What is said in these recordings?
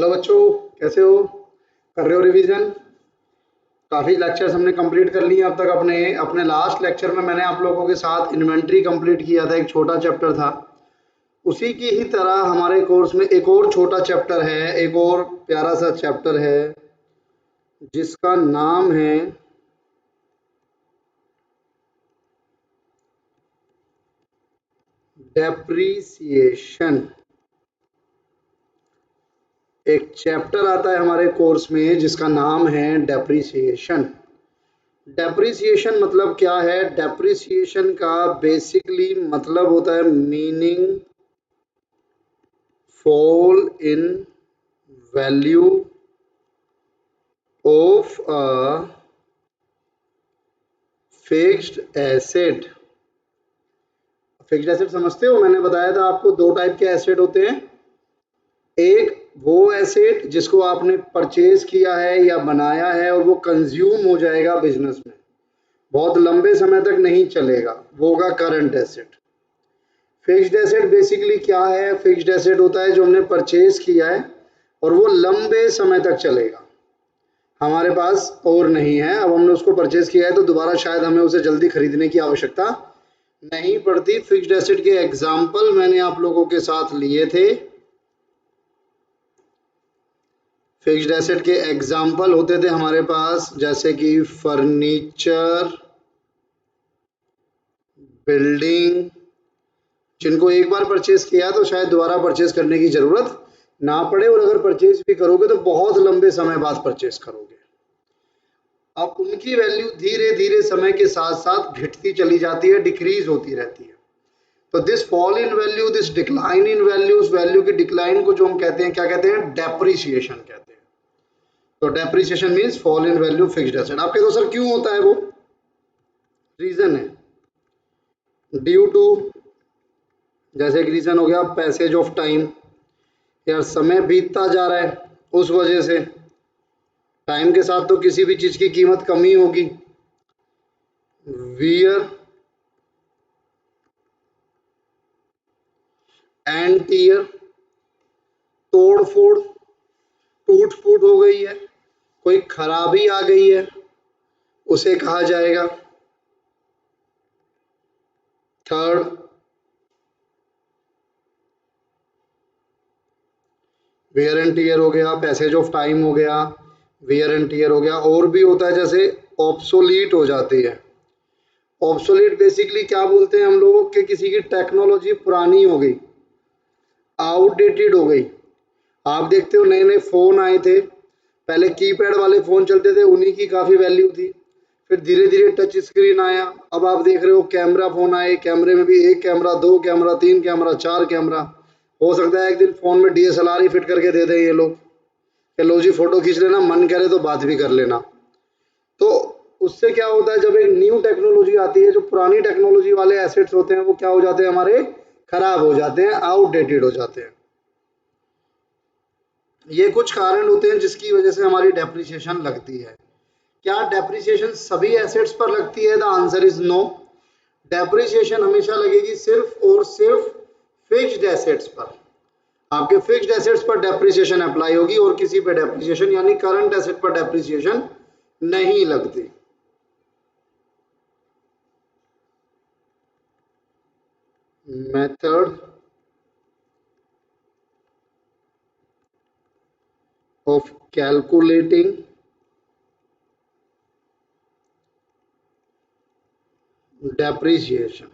Hello बच्चों, कैसे हो? कर रहे हो रिवीजन? काफ़ी लेक्चर्स हमने कंप्लीट कर लिए अब तक। अपने अपने लास्ट लेक्चर में मैंने आप लोगों के साथ इन्वेंट्री कंप्लीट किया था, एक छोटा चैप्टर था। उसी की ही तरह हमारे कोर्स में एक और छोटा चैप्टर है, एक और प्यारा सा चैप्टर है जिसका नाम है डेप्रीसिएशन। एक चैप्टर आता है हमारे कोर्स में जिसका नाम है डेप्रीसिएशन। डेप्रिसिएशन मतलब क्या है? डेप्रिसिएशन का बेसिकली मतलब होता है meaning fall in value of a fixed asset. Fixed asset समझते हो? मैंने बताया था आपको दो टाइप के एसेट होते हैं। एक वो एसेट जिसको आपने परचेज किया है या बनाया है और वो कंज्यूम हो जाएगा बिजनेस में, बहुत लंबे समय तक नहीं चलेगा, वो होगा current asset. Fixed asset basically क्या है? फिक्स्ड एसेट होता है जो हमने परचेज किया है और वो लंबे समय तक चलेगा, हमारे पास और नहीं है। अब हमने उसको परचेज किया है तो दोबारा शायद हमें उसे जल्दी खरीदने की आवश्यकता नहीं पड़ती। फिक्स्ड एसेट के एग्जाम्पल मैंने आप लोगों के साथ लिए थे। फिक्स्ड एसेट के एग्जाम्पल होते थे हमारे पास जैसे कि फर्नीचर, बिल्डिंग, जिनको एक बार परचेज किया तो शायद दोबारा परचेज करने की जरूरत ना पड़े, और अगर परचेज भी करोगे तो बहुत लंबे समय बाद परचेज करोगे। अब उनकी वैल्यू धीरे धीरे समय के साथ साथ घटती चली जाती है, डिक्रीज होती रहती है। तो this fall in value, this decline in value, उस वैल्यू की डिक्लाइन को जो हम कहते हैं, क्या कहते हैं? डेप्रिसिएशन कहते हैं। तो depreciation means fall in value fixed asset. आप कहते हो सर क्यों होता है? वो रीजन है ड्यू टू, जैसे एक रीजन हो गया पैसेज ऑफ टाइम, यार समय बीतता जा रहा है, उस वजह से। टाइम के साथ तो किसी भी चीज की कीमत कम ही होगी। वियर एंड टीयर, तोड़ फोड़, टूट फूट हो गई है, कोई खराबी आ गई है, उसे कहा जाएगा। थर्ड, वेयर एंड टीयर हो गया, पैसेज ऑफ टाइम हो गया, वेयर एंड टीयर हो गया। और भी होता है जैसे ऑब्सोलीट हो जाती है। ऑब्सोलीट बेसिकली क्या बोलते हैं हम लोग कि किसी की टेक्नोलॉजी पुरानी हो गई, आउटडेटेड हो गई। आप देखते हो नए नए फोन आए थे, पहले कीपैड वाले फोन चलते थे, उन्हीं की काफी वैल्यू थी। फिर धीरे धीरे टच स्क्रीन आया, अब आप देख रहे हो कैमरा फोन आए, कैमरे में भी एक कैमरा, दो कैमरा, तीन कैमरा, चार कैमरा। हो सकता है एक दिन फोन में डीएसएलआर ही फिट करके दे दें ये लोग कि लो जी फोटो खींच लेना, मन करे तो बात भी कर लेना। तो उससे क्या होता है, जब एक न्यू टेक्नोलॉजी आती है, जो पुरानी टेक्नोलॉजी वाले एसेट्स होते हैं वो क्या हो जाते हैं? हमारे खराब हो जाते हैं, आउटडेटेड हो जाते हैं। ये कुछ कारण होते हैं जिसकी वजह से हमारी डेप्रिसिएशन लगती है। क्या डेप्रिसिएशन सभी एसेट्स पर लगती है? The answer is no. Depreciation हमेशा लगेगी सिर्फ और सिर्फ फिक्स्ड एसेट्स पर। आपके फिक्स्ड एसेट्स पर डेप्रिसिएशन अप्लाई होगी और किसी पे डेप्रिसिएशन यानी करंट एसेट पर डेप्रिसिएशन नहीं लगती। Method of calculating depreciation.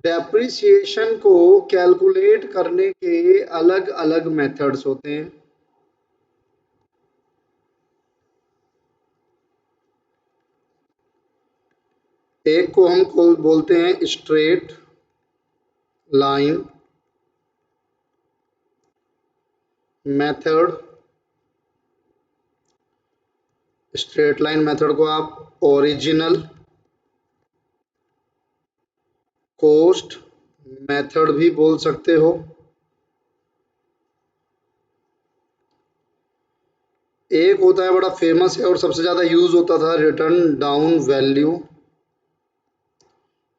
Depreciation को कैलकुलेट करने के अलग अलग मेथड्स होते हैं। एक को हम बोलते हैं straight line method. Straight line method को आप ओरिजिनल कॉस्ट मेथड भी बोल सकते हो। एक होता है बड़ा फेमस है और सबसे ज्यादा यूज होता था, रिटर्न डाउन वैल्यू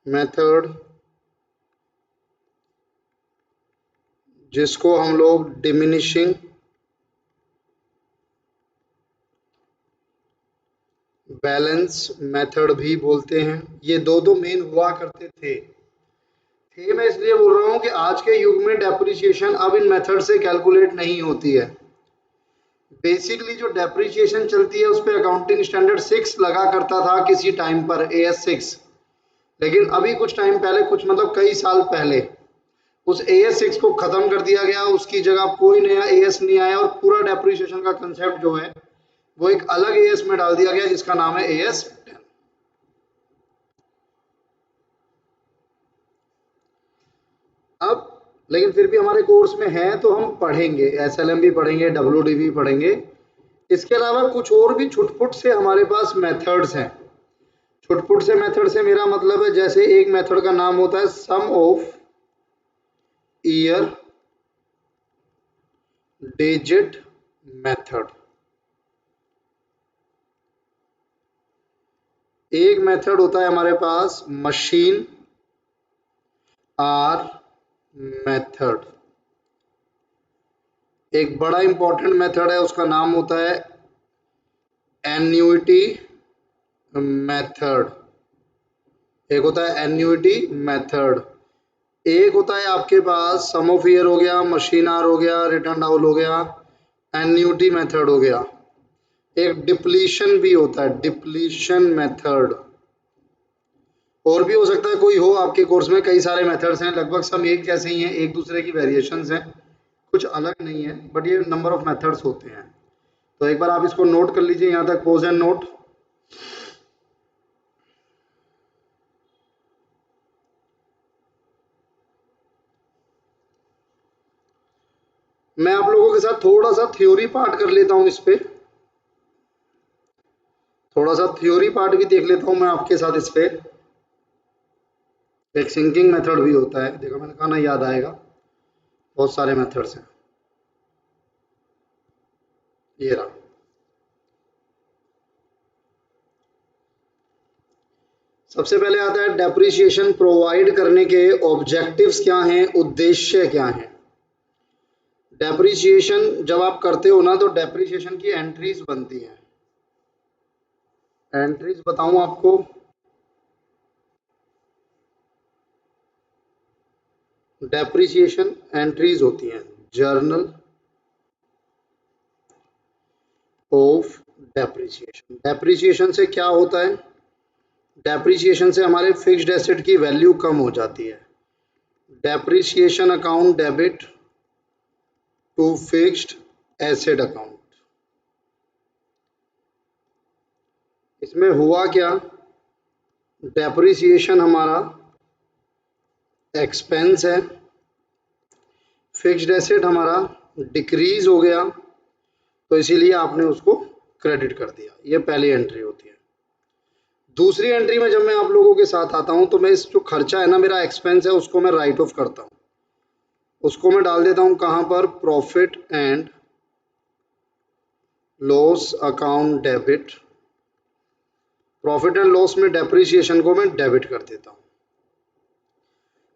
मेथड। जिसको हम लोग डिमिनिशिंग बैलेंस मेथड भी बोलते हैं। ये दो मेन हुआ करते थे मैं इसलिए बोल रहा हूँ कि आज के युग में डेप्रिसिएशन अब इन मेथड से कैलकुलेट नहीं होती है। बेसिकली जो डेप्रिसिएशन चलती है उस पर अकाउंटिंग स्टैंडर्ड 6 लगा करता था किसी टाइम पर, AS6। लेकिन अभी कुछ टाइम पहले, कुछ मतलब कई साल पहले, उस AS6 को खत्म कर दिया गया, उसकी जगह कोई नया AS नहीं आया और पूरा डेप्रिसिएशन का कंसेप्ट जो है वो एक अलग AS में डाल दिया गया जिसका नाम है AS10। अब लेकिन फिर भी हमारे कोर्स में है तो हम पढ़ेंगे, SLM भी पढ़ेंगे, WD भी पढ़ेंगे। इसके अलावा कुछ और भी छुटपुट से हमारे पास मेथड्स हैं। छुटपुट से मेथड से मेरा मतलब है, जैसे एक मेथड का नाम होता है सम ऑफ ईयर डिजिट मेथड। एक मेथड होता है हमारे पास मशीन आर मेथड। एक बड़ा इंपॉर्टेंट मेथड है, उसका नाम होता है एन्युटी मेथड। एक होता है एन्युटी मेथड, एक होता है आपके पास सम ऑफ ईयर हो गया, मशीन आर हो गया, रिटर्न डाउन हो गया, एन्युटी मेथड हो गया। एक डिप्लीशन भी होता है, डिप्लीशन मेथड। और भी हो सकता है कोई हो आपके कोर्स में, कई सारे मेथड्स हैं, लगभग सब एक जैसे ही हैं, एक दूसरे की वेरिएशंस हैं, कुछ अलग नहीं है, बट ये नंबर ऑफ मेथड्स होते हैं। तो एक बार आप इसको नोट कर लीजिए, यहाँ तक पोज एंड नोट। मैं आप लोगों के साथ थोड़ा सा थ्योरी पार्ट कर लेता हूँ, इस पे थोड़ा सा थ्योरी पार्ट भी देख लेता हूँ मैं आपके साथ इस पे। एक सिंकिंग मेथड भी होता है, देखो मैंने कहा ना, याद आएगा, बहुत सारे मेथड्स हैं। ये रहा, सबसे पहले आता है डेप्रिसिएशन प्रोवाइड करने के ऑब्जेक्टिव्स क्या हैं, उद्देश्य क्या हैं। डेप्रिसिएशन जब आप करते हो ना तो डेप्रिसिएशन की एंट्रीज बनती हैं। एंट्रीज बताऊं आपको, डेप्रिसिएशन एंट्रीज होती हैं जर्नल ऑफ डेप्रिसिएशन। डेप्रिसिएशन से क्या होता है, डेप्रिसिएशन से हमारे फिक्स्ड एसेट की वैल्यू कम हो जाती है। Depreciation account debit to fixed asset account. इसमें हुआ क्या, डेप्रिसिएशन हमारा एक्सपेंस है, फिक्स्ड एसेट हमारा डिक्रीज हो गया, तो इसीलिए आपने उसको क्रेडिट कर दिया। ये पहली एंट्री होती है। दूसरी एंट्री में जब मैं आप लोगों के साथ आता हूं तो मैं इस जो खर्चा है ना, मेरा एक्सपेंस है, उसको मैं राइट ऑफ करता हूं। उसको मैं डाल देता हूं कहां पर, profit and loss account debit. Profit and loss में डेप्रिसिएशन को मैं डेबिट कर देता हूं।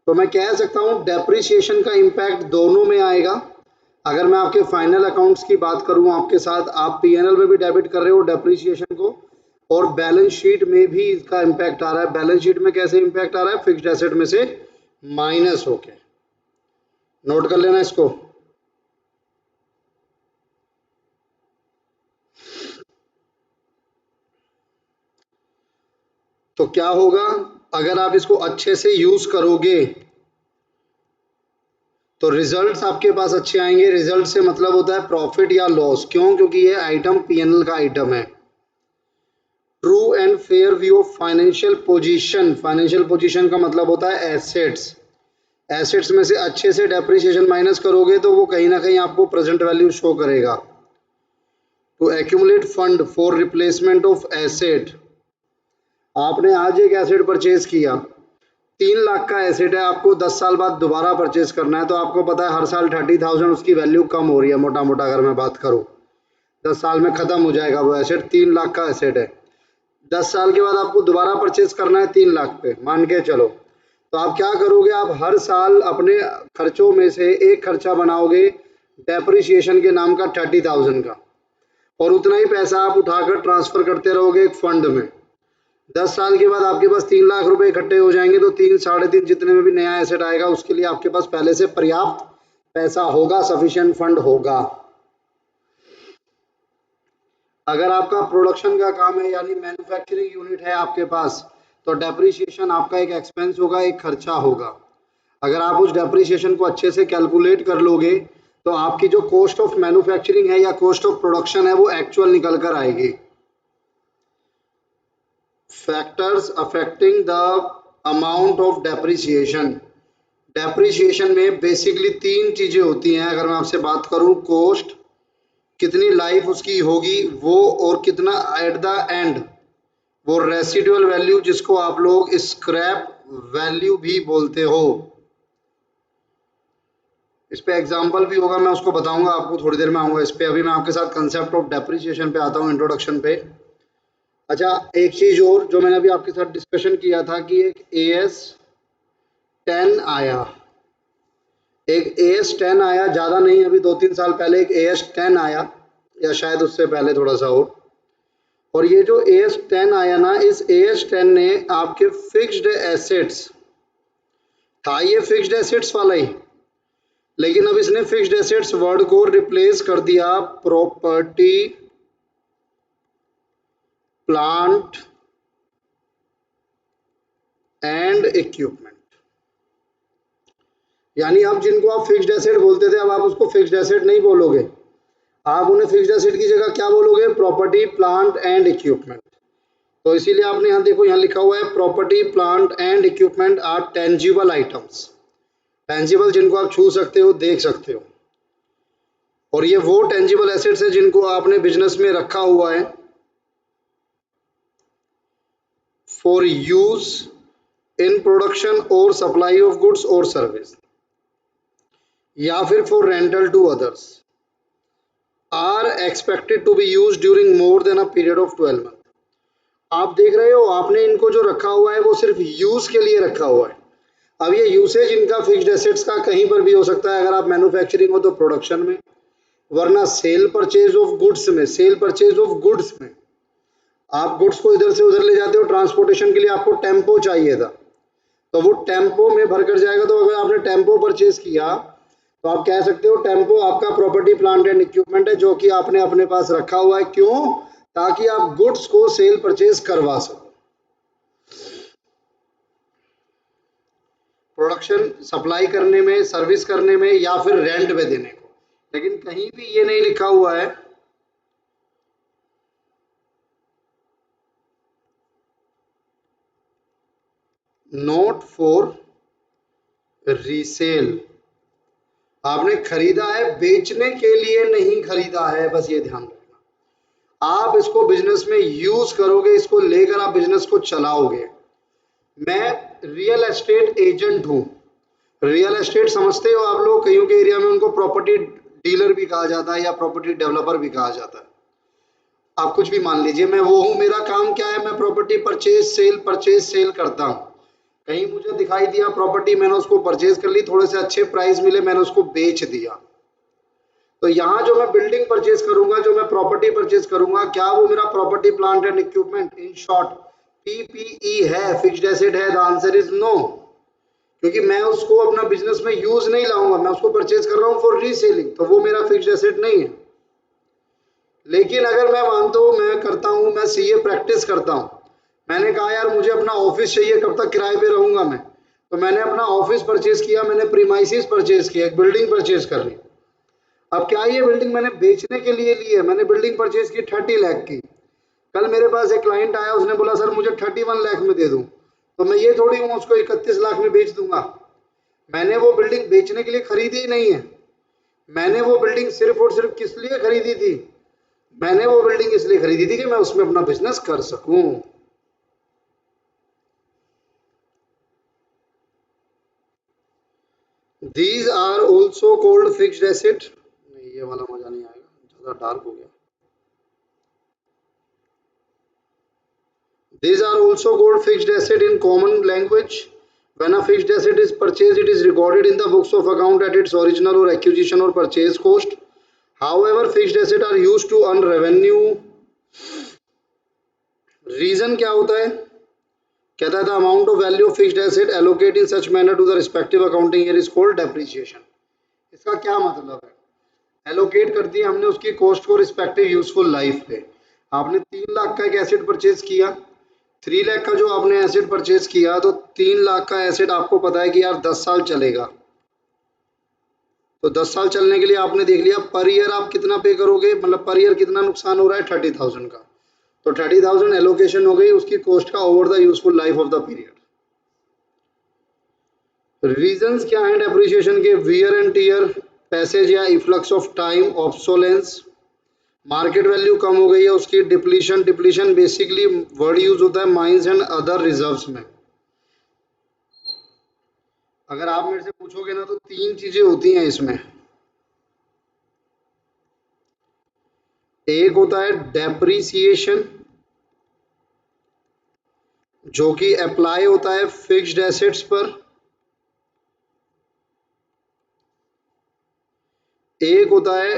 तो मैं कह सकता हूं डेप्रिसिएशन का इम्पैक्ट दोनों में आएगा। अगर मैं आपके फाइनल अकाउंट्स की बात करूं आपके साथ, आप पीएनएल में भी डेबिट कर रहे हो डेप्रिसिएशन को, और बैलेंस शीट में भी इसका इम्पैक्ट आ रहा है। बैलेंस शीट में कैसे इम्पैक्ट आ रहा है, फिक्स्ड एसेट में से माइनस होके। नोट कर लेना इसको। तो क्या होगा, अगर आप इसको अच्छे से यूज करोगे तो रिजल्ट्स आपके पास अच्छे आएंगे। रिजल्ट से मतलब होता है प्रॉफिट या लॉस। क्यों, क्योंकि ये आइटम पीएनएल का आइटम है। True and fair view of financial position. Financial position का मतलब होता है एसेट्स। एसेट्स में से अच्छे से डेप्रिसिएशन माइनस करोगे तो वो कहीं ना कहीं आपको प्रेजेंट वैल्यू शो करेगा। To accumulate fund for replacement of asset. आपने आज एक एसेट परचेज किया, 3 लाख का एसेट है, आपको 10 साल बाद दोबारा परचेज करना है, तो आपको पता है हर साल 30,000 उसकी वैल्यू कम हो रही है, मोटा मोटा अगर मैं बात करूं 10 साल में खत्म हो जाएगा वो एसेट। 3 लाख का एसेट है, 10 साल के बाद आपको दोबारा परचेज करना है 3 लाख पे, मान के चलो। तो आप क्या करोगे, आप हर साल अपने खर्चों में से एक खर्चा बनाओगे डेप्रिसिएशन के नाम का 30,000 का, और उतना ही पैसा आप उठाकर ट्रांसफर करते रहोगे एक फंड में। 10 साल के बाद आपके पास 3 लाख रुपए इकट्ठे हो जाएंगे, तो 3 साढ़े 3 जितने में भी नया एसेट आएगा उसके लिए आपके पास पहले से पर्याप्त पैसा होगा, सफिशिएंट फंड होगा। अगर आपका प्रोडक्शन का काम है यानी मैन्युफैक्चरिंग यूनिट है आपके पास, तो डेप्रिसिएशन आपका एक एक्सपेंस होगा, एक खर्चा होगा। अगर आप उस डेप्रिसिएशन को अच्छे से कैलकुलेट कर लोगे तो आपकी जो कॉस्ट ऑफ मैन्युफैक्चरिंग है या कॉस्ट ऑफ प्रोडक्शन है वो एक्चुअल निकल कर आएगी। Factors affecting the amount of depreciation. Depreciation में बेसिकली 3 चीजें होती हैं। अगर मैं आपसे बात करूं, कॉस्ट, कितनी लाइफ उसकी होगी वो, और कितना एट द एंड वो रेसिडुअल वैल्यू जिसको आप लोग स्क्रैप वैल्यू भी बोलते हो। इस पे एग्जांपल भी होगा, मैं उसको बताऊंगा आपको, थोड़ी देर में आऊंगा इस पे। अभी मैं आपके साथ कंसेप्ट ऑफ डेप्रिसिएशन पे आता हूँ, इंट्रोडक्शन पे। अच्छा, एक चीज और जो मैंने अभी आपके साथ डिस्कशन किया था कि एक AS10 आया, एक AS10 आया, ज़्यादा नहीं, अभी 2-3 साल पहले एक AS10 आया, या शायद उससे पहले थोड़ा सा और ये जो AS10 आया ना, इस AS10 ने आपके फिक्स्ड एसेट्स था, ये फिक्स्ड एसेट्स वाला ही, लेकिन अब इसने फिक्स्ड एसेट्स वर्ड को रिप्लेस कर दिया प्रॉपर्टी, प्लांट एंड इक्विपमेंट। यानी अब जिनको आप फिक्स्ड एसेट बोलते थे, अब आप उसको फिक्स्ड एसेट नहीं बोलोगे, आप उन्हें फिक्स्ड एसेट की जगह क्या बोलोगे, प्रॉपर्टी, प्लांट एंड इक्विपमेंट। तो इसीलिए आपने यहाँ देखो, यहाँ लिखा हुआ है property, plant and equipment are tangible items. Tangible जिनको आप छू सकते हो, देख सकते हो, और ये वो टेंजिबल एसेट्स हैं जिनको आपने बिजनेस में रखा हुआ है फॉर यूज इन प्रोडक्शन और सप्लाई ऑफ गुड्स और सर्विस, या फिर for rental to others, are expected to be use during more than a period of 12 month. आप देख रहे हो, आपने इनको जो रखा हुआ है वो सिर्फ यूज के लिए रखा हुआ है। अब ये यूसेज इनका फिक्स्ड एसेट्स का कहीं पर भी हो सकता है, अगर आप मैन्युफैक्चरिंग हो तो प्रोडक्शन में, वरना सेल परचेज ऑफ गुड्स में, सेल परचेज ऑफ गुड्स में आप गुड्स को इधर से उधर ले जाते हो, ट्रांसपोर्टेशन के लिए आपको टेम्पो चाहिए था, तो वो टेम्पो में भर कर जाएगा। तो अगर आपने टेम्पो परचेज किया तो आप कह सकते हो टेम्पो आपका प्रॉपर्टी, प्लांट एंड इक्विपमेंट है, जो कि आपने अपने पास रखा हुआ है। क्यों? ताकि आप गुड्स को सेल परचेज करवा सको, प्रोडक्शन सप्लाई करने में, सर्विस करने में, या फिर रेंट पे देने को। लेकिन कहीं भी ये नहीं लिखा हुआ है नॉट फॉर रीसेल। आपने खरीदा है बेचने के लिए, नहीं खरीदा है, बस ये ध्यान रखना। आप इसको बिजनेस में यूज करोगे, इसको लेकर आप बिजनेस को चलाओगे। मैं रियल एस्टेट एजेंट हूं। रियल एस्टेट समझते हो आप लोग, कईयों के एरिया में उनको प्रॉपर्टी डीलर भी कहा जाता है या प्रॉपर्टी डेवलपर भी कहा जाता है। आप कुछ भी मान लीजिए, मैं वो हूं। मेरा काम क्या है, मैं प्रॉपर्टी परचेज सेल करता हूं। कहीं मुझे दिखाई दिया प्रॉपर्टी, मैंने उसको परचेज कर ली, थोड़े से अच्छे प्राइस मिले, मैंने उसको बेच दिया। तो यहाँ जो मैं बिल्डिंग परचेज करूंगा, जो मैं प्रॉपर्टी परचेज करूंगा, क्या वो मेरा property, plant and equipment, in short PPE है, फिक्स्ड एसेट है? द आंसर इज नो, क्योंकि मैं उसको अपना बिजनेस में यूज नहीं लाऊंगा, मैं उसको परचेज कर रहा हूँ फॉर रीसेलिंग, तो वो मेरा फिक्स्ड एसेट नहीं है। लेकिन अगर मैं मानता हूँ, मैं करता हूँ, मैं CA प्रैक्टिस करता हूँ, मैंने कहा यार मुझे अपना ऑफिस चाहिए, कब तक किराए पे रहूंगा मैं, तो मैंने अपना ऑफिस परचेज किया, मैंने प्रीमाइसिस परचेज किया, एक बिल्डिंग परचेज कर ली। अब क्या ये बिल्डिंग मैंने बेचने के लिए ली है? मैंने बिल्डिंग परचेज की 30 लाख की। कल मेरे पास एक क्लाइंट आया, उसने बोला सर मुझे 31 लाख में दे दूं, तो मैं ये थोड़ी हूँ उसको 31 लाख में बेच दूंगा। मैंने वो बिल्डिंग बेचने के लिए खरीदी ही नहीं है। मैंने वो बिल्डिंग सिर्फ और सिर्फ किस लिए खरीदी थी? मैंने वो बिल्डिंग इसलिए खरीदी थी कि मैं उसमें अपना बिजनेस कर सकूं। These are also called fixed asset. नहीं, ये वाला मजा नहीं आएगा, ज्यादा डार्क हो गया। These are also called fixed asset in common language. When a fixed asset is purchased, it is recorded in the books of account at its original or acquisition or purchase cost. However, fixed assets are used to earn revenue. Reason क्या होता है? कहता है the amount of value of fixed asset allocate in such manner to the respective accounting year is called depreciation. इसका क्या मतलब है? Allocate कर दिया हमने उसकी कॉस्ट को रिस्पेक्टिव यूजफुल लाइफ पे. आपने 3 लाख का एक एसेट परचेज किया, 3 लाख का जो आपने एसेट परचेज किया, तो 3 लाख का एसेट आपको पता है कि यार 10 साल चलेगा. तो 10 साल चलने के लिए आपने देख लिया पर ईयर आप कितना पे करोगे, मतलब पर ईयर कितना नुकसान हो रहा है, 30,000 का. तो 30,000 एलोकेशन हो गई उसकी कॉस्ट का over the useful life of the period. Reasons क्या हैं डेप्रिसिएशन के? वियर एंड टियर, पैसेज या efflux of time, obsolescence, market value कम हो गई है उसकी, depletion. Depletion basically word use होता है माइंस एंड अदर रिजर्व्स में. अगर आप मेरे से पूछोगे ना तो 3 चीजें होती हैं इसमें. एक होता है डेप्रिसिएशन जो कि अप्लाई होता है फिक्स्ड एसेट्स पर. एक होता है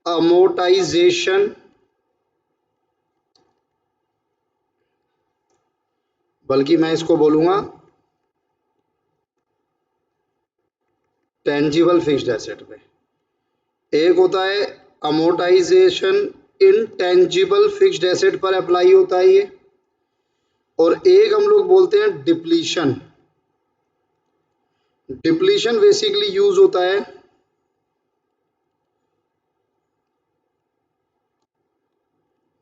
अमोर्टाइजेशन, बल्कि मैं इसको बोलूंगा टेंजिबल फिक्स्ड एसेट पे. एक होता है अमोर्टाइजेशन इनटेंजिबल फिक्स्ड एसेट पर अप्लाई होता है ये. और एक हम लोग बोलते हैं डिप्लीशन. डिप्लीशन बेसिकली यूज होता है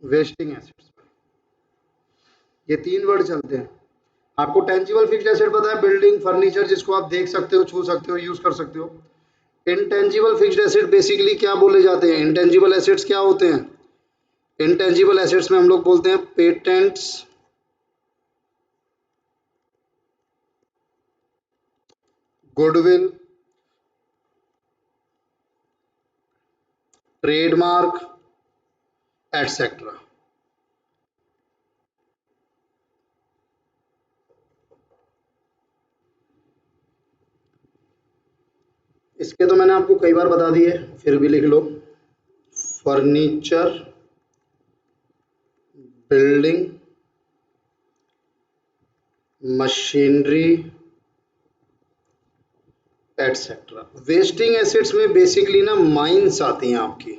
वेस्टिंग एसेट्स पर. ये 3 वर्ड चलते हैं. आपको टेंजिबल फिक्स्ड एसेट पता है, बिल्डिंग फर्नीचर जिसको आप देख सकते हो, छू सकते हो, यूज कर सकते हो. इनटेंजिबल फिक्स्ड एसेट बेसिकली क्या बोले जाते हैं? इनटेंजिबल एसेट्स क्या होते हैं? इनटेंजिबल एसेट्स में हम लोग बोलते हैं पेटेंट्स, गुडविल, ट्रेडमार्क, एटसेट्रा. इसके तो मैंने आपको कई बार बता दिए, फिर भी लिख लो. Furniture, building, machinery, etcetera. Wasting assets में बेसिकली ना माइंस आती हैं आपकी,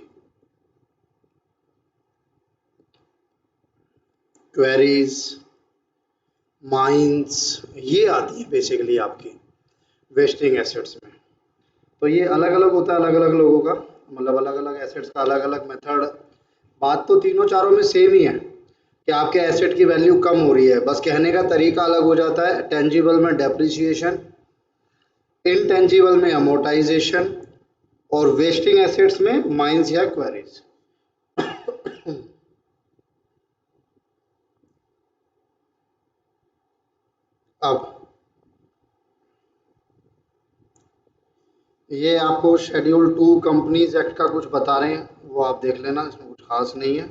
क्वेरीज, माइंस, ये आती है बेसिकली आपकी वेस्टिंग एसेट्स में. तो ये अलग अलग होता है अलग अलग लोगों का, मतलब अलग अलग एसेट्स का अलग अलग मेथड. बात तो तीनों चारों में सेम ही है कि आपके एसेट की वैल्यू कम हो रही है, बस कहने का तरीका अलग हो जाता है. टेंजिबल में डेप्रिसिएशन, इनटेंजिबल में अमोर्टाइजेशन, और वेस्टिंग एसेट्स में माइंस या क्वेरीज. अब ये आपको शेड्यूल 2 कंपनीज एक्ट का कुछ बता रहे हैं, वो आप देख लेना, इसमें कुछ खास नहीं है.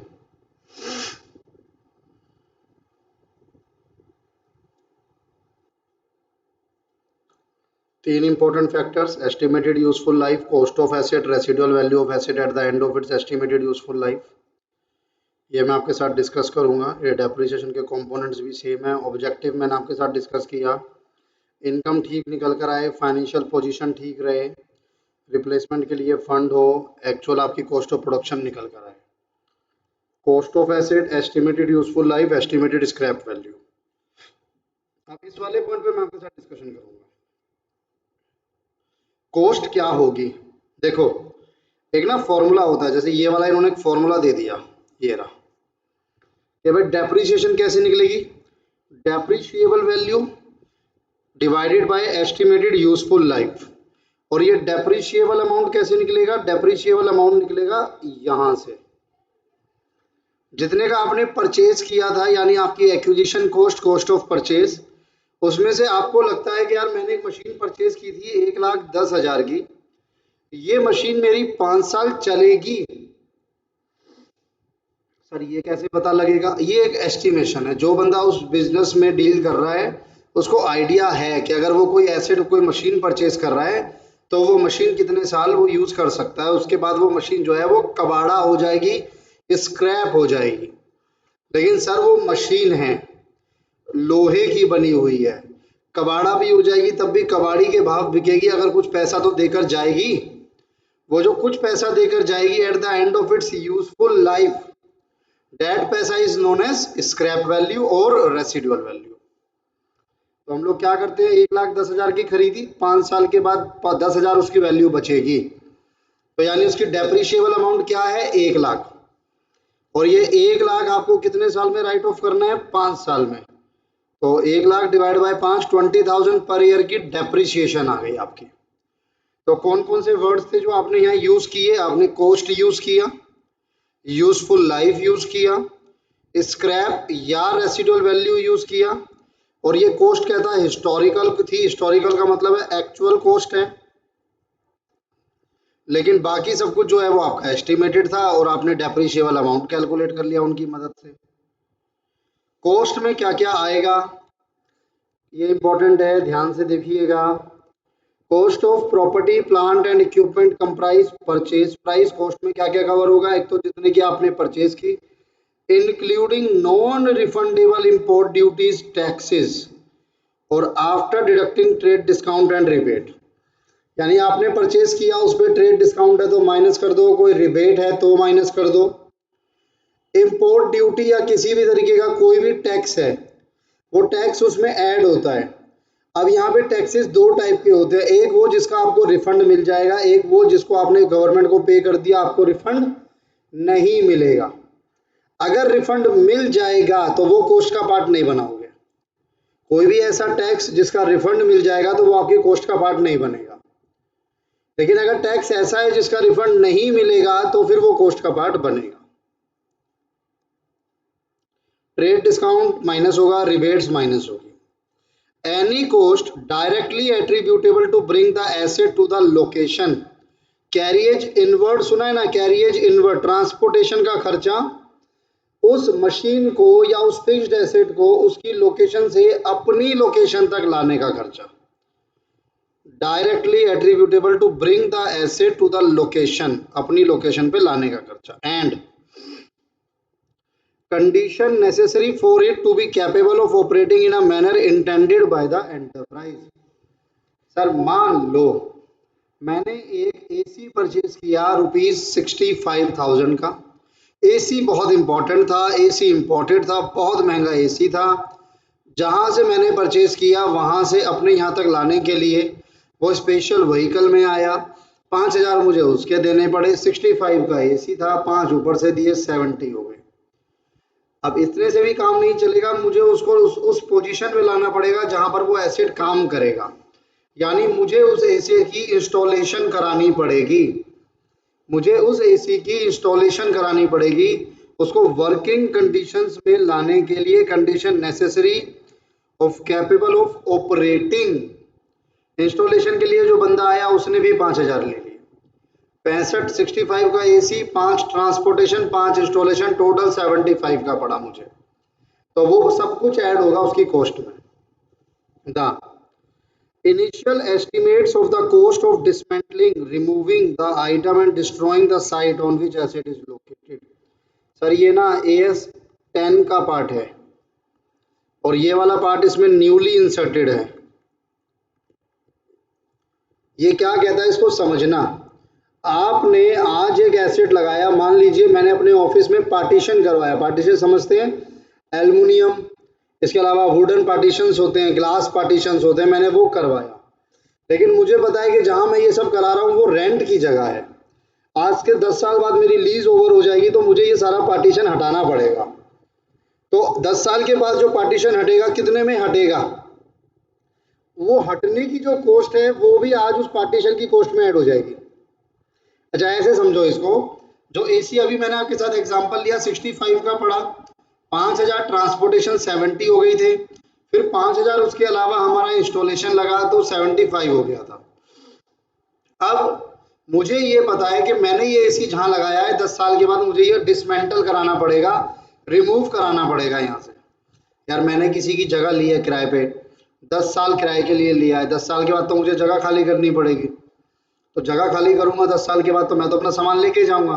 तीन important factors: estimated useful life, cost of asset, residual value of asset eight the end of it's estimated useful life. ये मैं आपके साथ डिस्कस करूंगा. ये डेप्रिसिएशन के कंपोनेंट्स भी सेम है. ऑब्जेक्टिव मैंने आपके साथ डिस्कस किया, इनकम ठीक निकल कर आए, फाइनेंशियल पोजीशन ठीक रहे, रिप्लेसमेंट के लिए फंड हो, एक्चुअल आपकी कॉस्ट ऑफ प्रोडक्शन निकल कर आए, cost of asset, estimated useful life, estimated scrap value. अब इस वाले पॉइंट पे मैं आपके साथ डिस्कशन करूंगा. कॉस्ट क्या होगी? देखो, एक ना फॉर्मूला होता है, जैसे ये वाला इन्होंने एक फॉर्मूला दे दिया, ये रहा कि भाई डेप्रिसिएशन कैसे निकलेगी? Depreciable value divided by estimated useful life. और ये डेप्रिशिएबल अमाउंट कैसे निकलेगा? डेप्रिशिएबल अमाउंट निकलेगा यहां से, जितने का आपने परचेज किया था, यानी आपकी acquisition cost, cost of purchase, उसमें से आपको लगता है कि यार मैंने एक मशीन परचेज की थी 1,10,000 की, ये मशीन मेरी 5 साल चलेगी. सर ये कैसे पता लगेगा? ये एक एस्टिमेशन है. जो बंदा उस बिजनेस में डील कर रहा है उसको आइडिया है कि अगर वो कोई एसेट कोई मशीन परचेज कर रहा है तो वो मशीन कितने साल वो यूज कर सकता है, उसके बाद वो मशीन जो है वो कबाड़ा हो जाएगी, स्क्रैप हो जाएगी। लेकिन सर वो मशीन है, लोहे की बनी हुई है, कबाड़ा भी हो जाएगी तब भी कबाड़ी के भाव बिकेगी, अगर कुछ पैसा तो देकर जाएगी। वो जो कुछ पैसा देकर जाएगी at the end of its useful life, that पैसा is known as scrap value और रेसिडुअल वैल्यू। तो हम लोग क्या करते हैं, 1,10,000 की खरीदी, 5 साल के बाद 10,000 उसकी वैल्यू बचेगी, तो यानी उसकी डेप्रिशिएबल अमाउंट क्या है, 1,00,000। और ये 1,00,000 आपको कितने साल में राइट ऑफ करना है, 5 साल में। तो 1,00,000 डिवाइड बाय 5, 20,000 पर ईयर की डेप्रिसिएशन आ गई आपकी। तो कौन कौन से वर्ड्स थे जो आपने यहाँ यूज किए, आपने कोस्ट यूज किया, यूजफुल लाइफ यूज किया, स्क्रैप या रेसिडुअल वैल्यू यूज किया, और ये कोस्ट कहता है हिस्टोरिकल थी, हिस्टोरिकल का मतलब है एक्चुअल कोस्ट है, लेकिन बाकी सब कुछ जो है वो आपका एस्टिमेटेड था और आपने डेप्रिशिएबल अमाउंट कैलकुलेट कर लिया उनकी मदद से। कॉस्ट में क्या क्या आएगा ये इंपॉर्टेंट है, ध्यान से देखिएगा। Cost of property plant and equipment comprise purchase price. Cost में क्या क्या कवर होगा, एक तो जितने की आपने परचेज की, including non refundable import duties taxes, और after deducting trade discount and rebate. यानी आपने परचेज किया, उस पर ट्रेड डिस्काउंट है तो माइनस कर दो, कोई रिबेट है तो माइनस कर दो। इंपोर्ट ड्यूटी या किसी भी तरीके का कोई भी टैक्स है वो टैक्स उसमें ऐड होता है। अब यहाँ पे टैक्सेस दो टाइप के होते हैं, एक वो जिसका आपको रिफंड मिल जाएगा, एक वो जिसको आपने गवर्नमेंट को पे कर दिया आपको रिफंड नहीं मिलेगा। अगर रिफंड मिल जाएगा तो वो कॉस्ट का पार्ट नहीं बनाओगे, कोई भी ऐसा टैक्स जिसका रिफंड मिल जाएगा तो वो आपकी कॉस्ट का पार्ट नहीं बनेगा। लेकिन अगर टैक्स ऐसा है जिसका रिफंड नहीं मिलेगा तो फिर वो कॉस्ट का पार्ट बनेगा। ट्रेड डिस्काउंट माइनस होगा, रिबेट्स माइनस होगी। Any cost directly attributable to bring the asset to the location, carriage inward सुना है ना, कैरियज इनवर्ड, ट्रांसपोर्टेशन का खर्चा उस मशीन को या उस फिक्स्ड एसेट को उसकी लोकेशन से अपनी लोकेशन तक लाने का खर्चा, directly attributable to bring the asset to the location, अपनी लोकेशन पे लाने का खर्चा। And condition necessary for it to be capable of operating in a manner intended by the enterprise. Sir मान लो मैंने एक एसी परचेज किया ₹65,000 का, एसी बहुत इंपॉर्टेंट था, एसी इंपोर्टेड था, बहुत महंगा एसी था। जहां से मैंने परचेज किया वहां से अपने यहाँ तक लाने के लिए वो स्पेशल व्हीकल में आया, 5,000 मुझे उसके देने पड़े, 65 का एसी था, 5 ऊपर से दिए, 70 हो गए। अब इतने से भी काम नहीं चलेगा, मुझे उसको उस पोजीशन में लाना पड़ेगा जहां पर वो एसिड काम करेगा, यानी मुझे उस एसी की इंस्टॉलेशन करानी पड़ेगी, मुझे उस एसी की इंस्टॉलेशन करानी पड़ेगी, उसको वर्किंग कंडीशंस में लाने के लिए, condition necessary of capable of operating. Installation के लिए जो बंदा आया उसने भी 5,000 ले लिए, 65 का एसी, 5 ट्रांसपोर्टेशन, 5 इंस्टॉलेशन, टोटल 75 का पड़ा मुझे। तो वो सब कुछ ऐड होगा उसकी कॉस्ट में। The initial estimates of the cost of dismantling, removing the item and destroying the site on which asset is located। Sir ये ना AS 10 का पार्ट है और ये वाला पार्ट इसमें न्यूली इंसर्टेड है। ये क्या कहता है इसको समझना। आपने आज एक एसेट लगाया, मान लीजिए मैंने अपने ऑफिस में पार्टीशन करवाया, पार्टीशन समझते हैं, एल्युमिनियम, इसके अलावा वुडन पार्टीशंस होते हैं, ग्लास पार्टीशंस होते हैं, मैंने वो करवाया। लेकिन मुझे पता है कि जहां मैं ये सब करा रहा हूँ वो रेंट की जगह है, आज के 10 साल बाद मेरी लीज ओवर हो जाएगी तो मुझे ये सारा पार्टीशन हटाना पड़ेगा। तो 10 साल के बाद जो पार्टीशन हटेगा कितने में हटेगा, वो हटने की जो कॉस्ट है वो भी आज उस पार्टीशन की कॉस्ट में ऐड हो जाएगी। अच्छा ऐसे समझो इसको, जो एसी अभी मैंने आपके साथ एग्जांपल लिया 65 का पड़ा, 5,000 ट्रांसपोर्टेशन 70 हो गई थे, फिर 5,000 उसके अलावा हमारा इंस्टॉलेशन लगा तो 75 हो गया था। अब मुझे ये पता है कि मैंने ये एसी जहां लगाया है 10 साल के बाद मुझे ये डिसमेंटल कराना पड़ेगा, रिमूव कराना पड़ेगा यहाँ से। यार मैंने किसी की जगह ली है किराए पे, 10 साल किराए के लिए लिया है, 10 साल के बाद तो मुझे जगह खाली करनी पड़ेगी, तो जगह खाली करूंगा 10 साल के बाद तो मैं तो अपना सामान लेके जाऊंगा।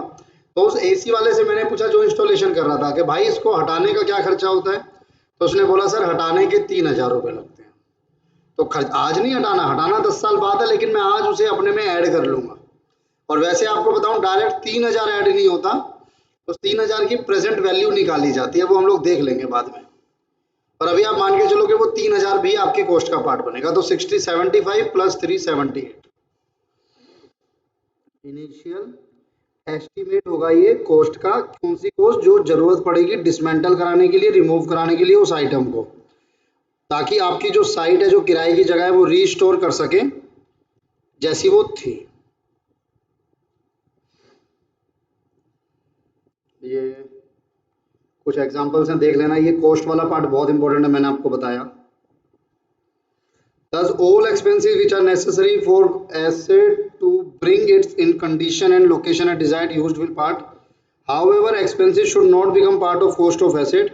तो उस एसी वाले से मैंने पूछा जो इंस्टॉलेशन कर रहा था कि भाई इसको हटाने का क्या खर्चा होता है, तो उसने बोला सर हटाने के 3,000 रुपये लगते हैं। तो खर्च आज नहीं हटाना, हटाना 10 साल बाद है, लेकिन मैं आज उसे अपने में ऐड कर लूंगा। और वैसे आपको बताऊं डायरेक्ट 3,000 ऐड नहीं होता, उस 3,000 की प्रेजेंट वैल्यू निकाली जाती है, वो हम लोग देख लेंगे बाद में। और अभी आप मान के चलो कि वो 3,000 भी आपके कॉस्ट का पार्ट बनेगा, तो 6075 प्लस 378 इनिशियल एस्टिमेट होगा ये कॉस्ट का। कौन सी कॉस्ट? जो जरूरत पड़ेगी डिसमेंटल कराने के लिए, रिमूव कराने के लिए उस आइटम को, ताकि आपकी जो साइट है, जो किराए की जगह है, वो रीस्टोर कर सके जैसी वो थी। ये कुछ एग्जांपल्स हैं, देख लेना। ये कॉस्ट वाला पार्ट बहुत इंपॉर्टेंट है, मैंने आपको बताया। Thus, all expenses which are necessary for asset to bring it in condition and location at desired used will part. However, expenses should not become part of cost of asset.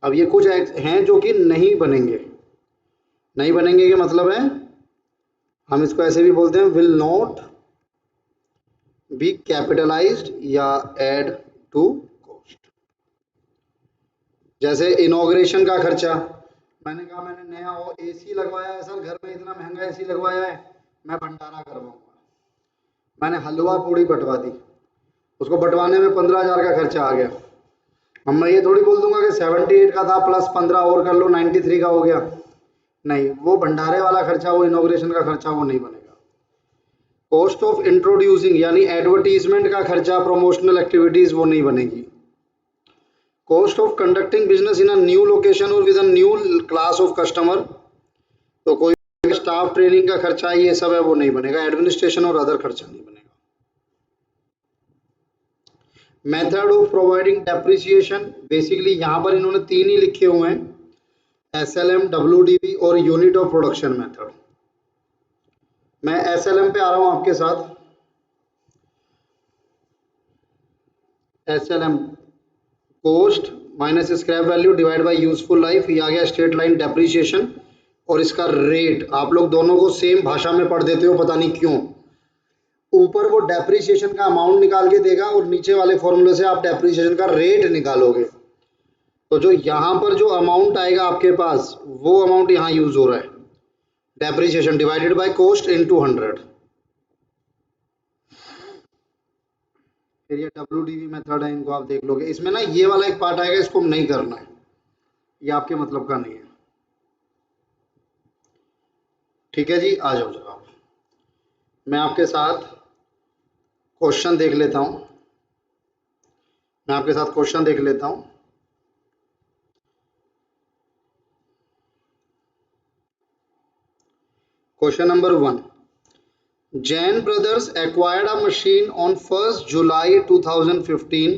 अब ये कुछ हैं जो कि नहीं बनेंगे। नहीं बनेंगे का मतलब है, हम इसको ऐसे भी बोलते हैं, विल नॉट बी कैपिटलाइज्ड या एड टू कॉस्ट। जैसे इनॉग्रेशन का खर्चा, मैंने कहा मैंने नया एसी लगवाया है सर, घर में इतना महंगा एसी लगवाया है, मैं भंडारा करवाऊंगा। मैंने हलवा पूड़ी बंटवा दी, उसको बंटवाने में 15,000 का खर्चा आ गया। अब मैं ये थोड़ी बोल दूंगा कि 78 का था प्लस 15 और कर लो 93 का हो गया। नहीं, वो भंडारे वाला खर्चा, वो इनॉग्रेशन का खर्चा वो नहीं बनेगा। कॉस्ट ऑफ इंट्रोड्यूसिंग यानी एडवर्टीजमेंट का खर्चा, प्रमोशनल एक्टिविटीज, वो नहीं बनेगी। Cost of conducting business in a new location और with a new class of customer, तो कोई स्टाफ ट्रेनिंग का खर्चा ये सब है वो नहीं बनेगा। एडमिनिस्ट्रेशन और अदर खर्चा नहीं बनेगा। Method of providing depreciation, basically यहाँ पर इन्होंने 3 ही लिखे हुए हैं, SLM, WDV और यूनिट ऑफ प्रोडक्शन मेथड। मैं SLM पे आ रहा हूँ आपके साथ। SLM cost minus scrap value divide by useful life, ये आ गया स्ट्रेट लाइन डेप्रिसिएशन। और इसका रेट आप लोग दोनों को सेम भाषा में पढ़ देते हो, पता नहीं क्यों। ऊपर वो डेप्रिसिएशन का अमाउंट निकाल के देगा और नीचे वाले फॉर्मूले से आप डेप्रिसिएशन का रेट निकालोगे। तो जो यहाँ पर जो अमाउंट आएगा आपके पास, वो अमाउंट यहाँ यूज हो रहा है, depreciation divided by cost into 100। फिर ये WDV मेथड है, इनको आप देख लोगे। इसमें ना ये वाला एक पार्ट आएगा, इसको नहीं करना है, ये आपके मतलब का नहीं है। ठीक है जी, आ जाओ जनाब, मैं आपके साथ क्वेश्चन देख लेता हूँ। मैं आपके साथ क्वेश्चन देख लेता हूँ। Question number 1, Jain brothers acquired a machine on 1 July 2015।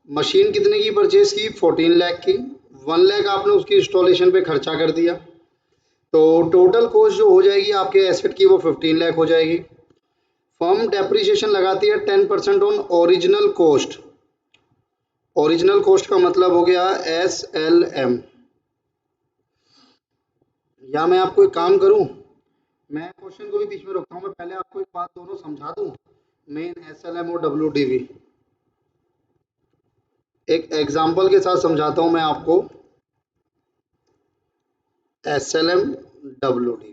Machine कितने की परचेज की? 14 लाख की। 1 लाख आपने उसकी इंस्टॉलेशन पे खर्चा कर दिया, तो टोटल कॉस्ट जो हो जाएगी आपके एसेट की वो 15 लाख हो जाएगी। फर्म डेप्रिसिएशन लगाती है 10% on original cost. Original cost का मतलब हो गया SLM। या मैं आपको एक काम करूं, मैं क्वेश्चन को भी बीच में रखता हूं, मैं पहले आपको एक बात दोनों समझा दूं, मेन SLM और WDV। एक एग्जांपल के साथ समझाता हूं मैं आपको SLM WDV।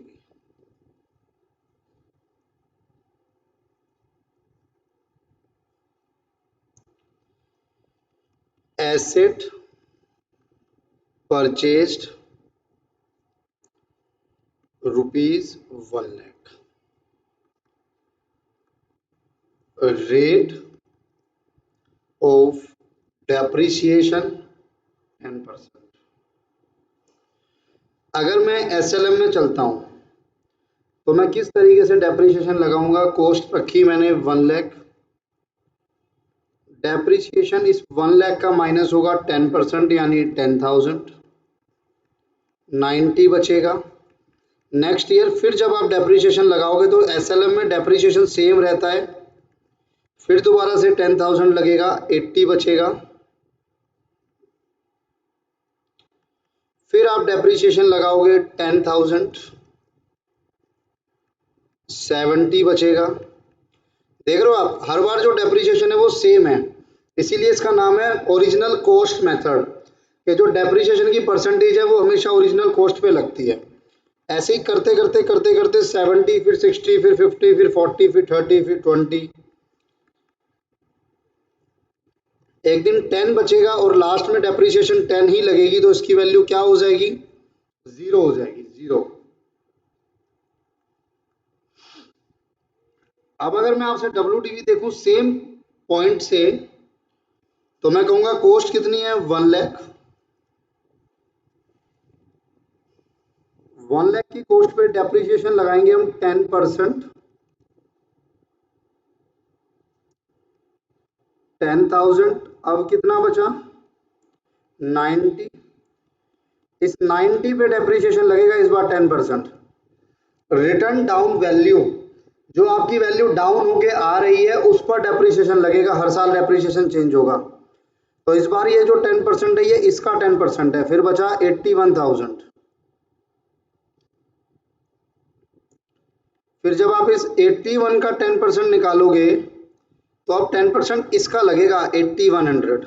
Asset purchased ₹1 lakh, rate of depreciation 10%। अगर मैं SLM में चलता हूं तो मैं किस तरीके से डेप्रिसिएशन लगाऊंगा? कॉस्ट रखी मैंने 1 लाख, डेप्रिसिएशन इस 1 लाख का माइनस होगा 10% यानी 10,000, 90 बचेगा। नेक्स्ट ईयर फिर जब आप डेप्रिसिएशन लगाओगे तो SLM में डेप्रिसिएशन सेम रहता है, फिर दोबारा से 10,000 लगेगा, 80 बचेगा। फिर आप डेप्रिसिएशन लगाओगे 10,000, 70 बचेगा। देख रहे हो आप, हर बार जो डेप्रिसिएशन है वो सेम है, इसीलिए इसका नाम है ओरिजिनल कॉस्ट मेथड, कि जो डेप्रिसिएशन की परसेंटेज है वो हमेशा ओरिजिनल कॉस्ट पे लगती है। ऐसे ही करते करते करते करते 70, फिर 60, फिर 50, फिर 40, फिर 30, फिर 20, एक दिन 10 बचेगा और लास्ट में डेप्रिसिएशन 10 ही लगेगी, तो इसकी वैल्यू क्या हो जाएगी, 0 हो जाएगी, 0। अब अगर मैं आपसे WDV देखूं सेम पॉइंट से, तो मैं कहूंगा कॉस्ट कितनी है, 1 लाख। 1 लाख की कॉस्ट पे डेप्रिसिएशन लगाएंगे हम 10%, 10,000। अब कितना बचा, 90। इस 90 पे डेप्रिसिएशन लगेगा इस बार 10%। रिटर्न डाउन वैल्यू, जो आपकी वैल्यू डाउन होके आ रही है उस पर डेप्रिसिएशन लगेगा, हर साल डेप्रिसिएशन चेंज होगा। तो इस बार ये जो 10% है ये इसका 10% है, फिर बचा 81,000। फिर जब आप इस 81 का 10% निकालोगे तो अब 10% इसका लगेगा 8100।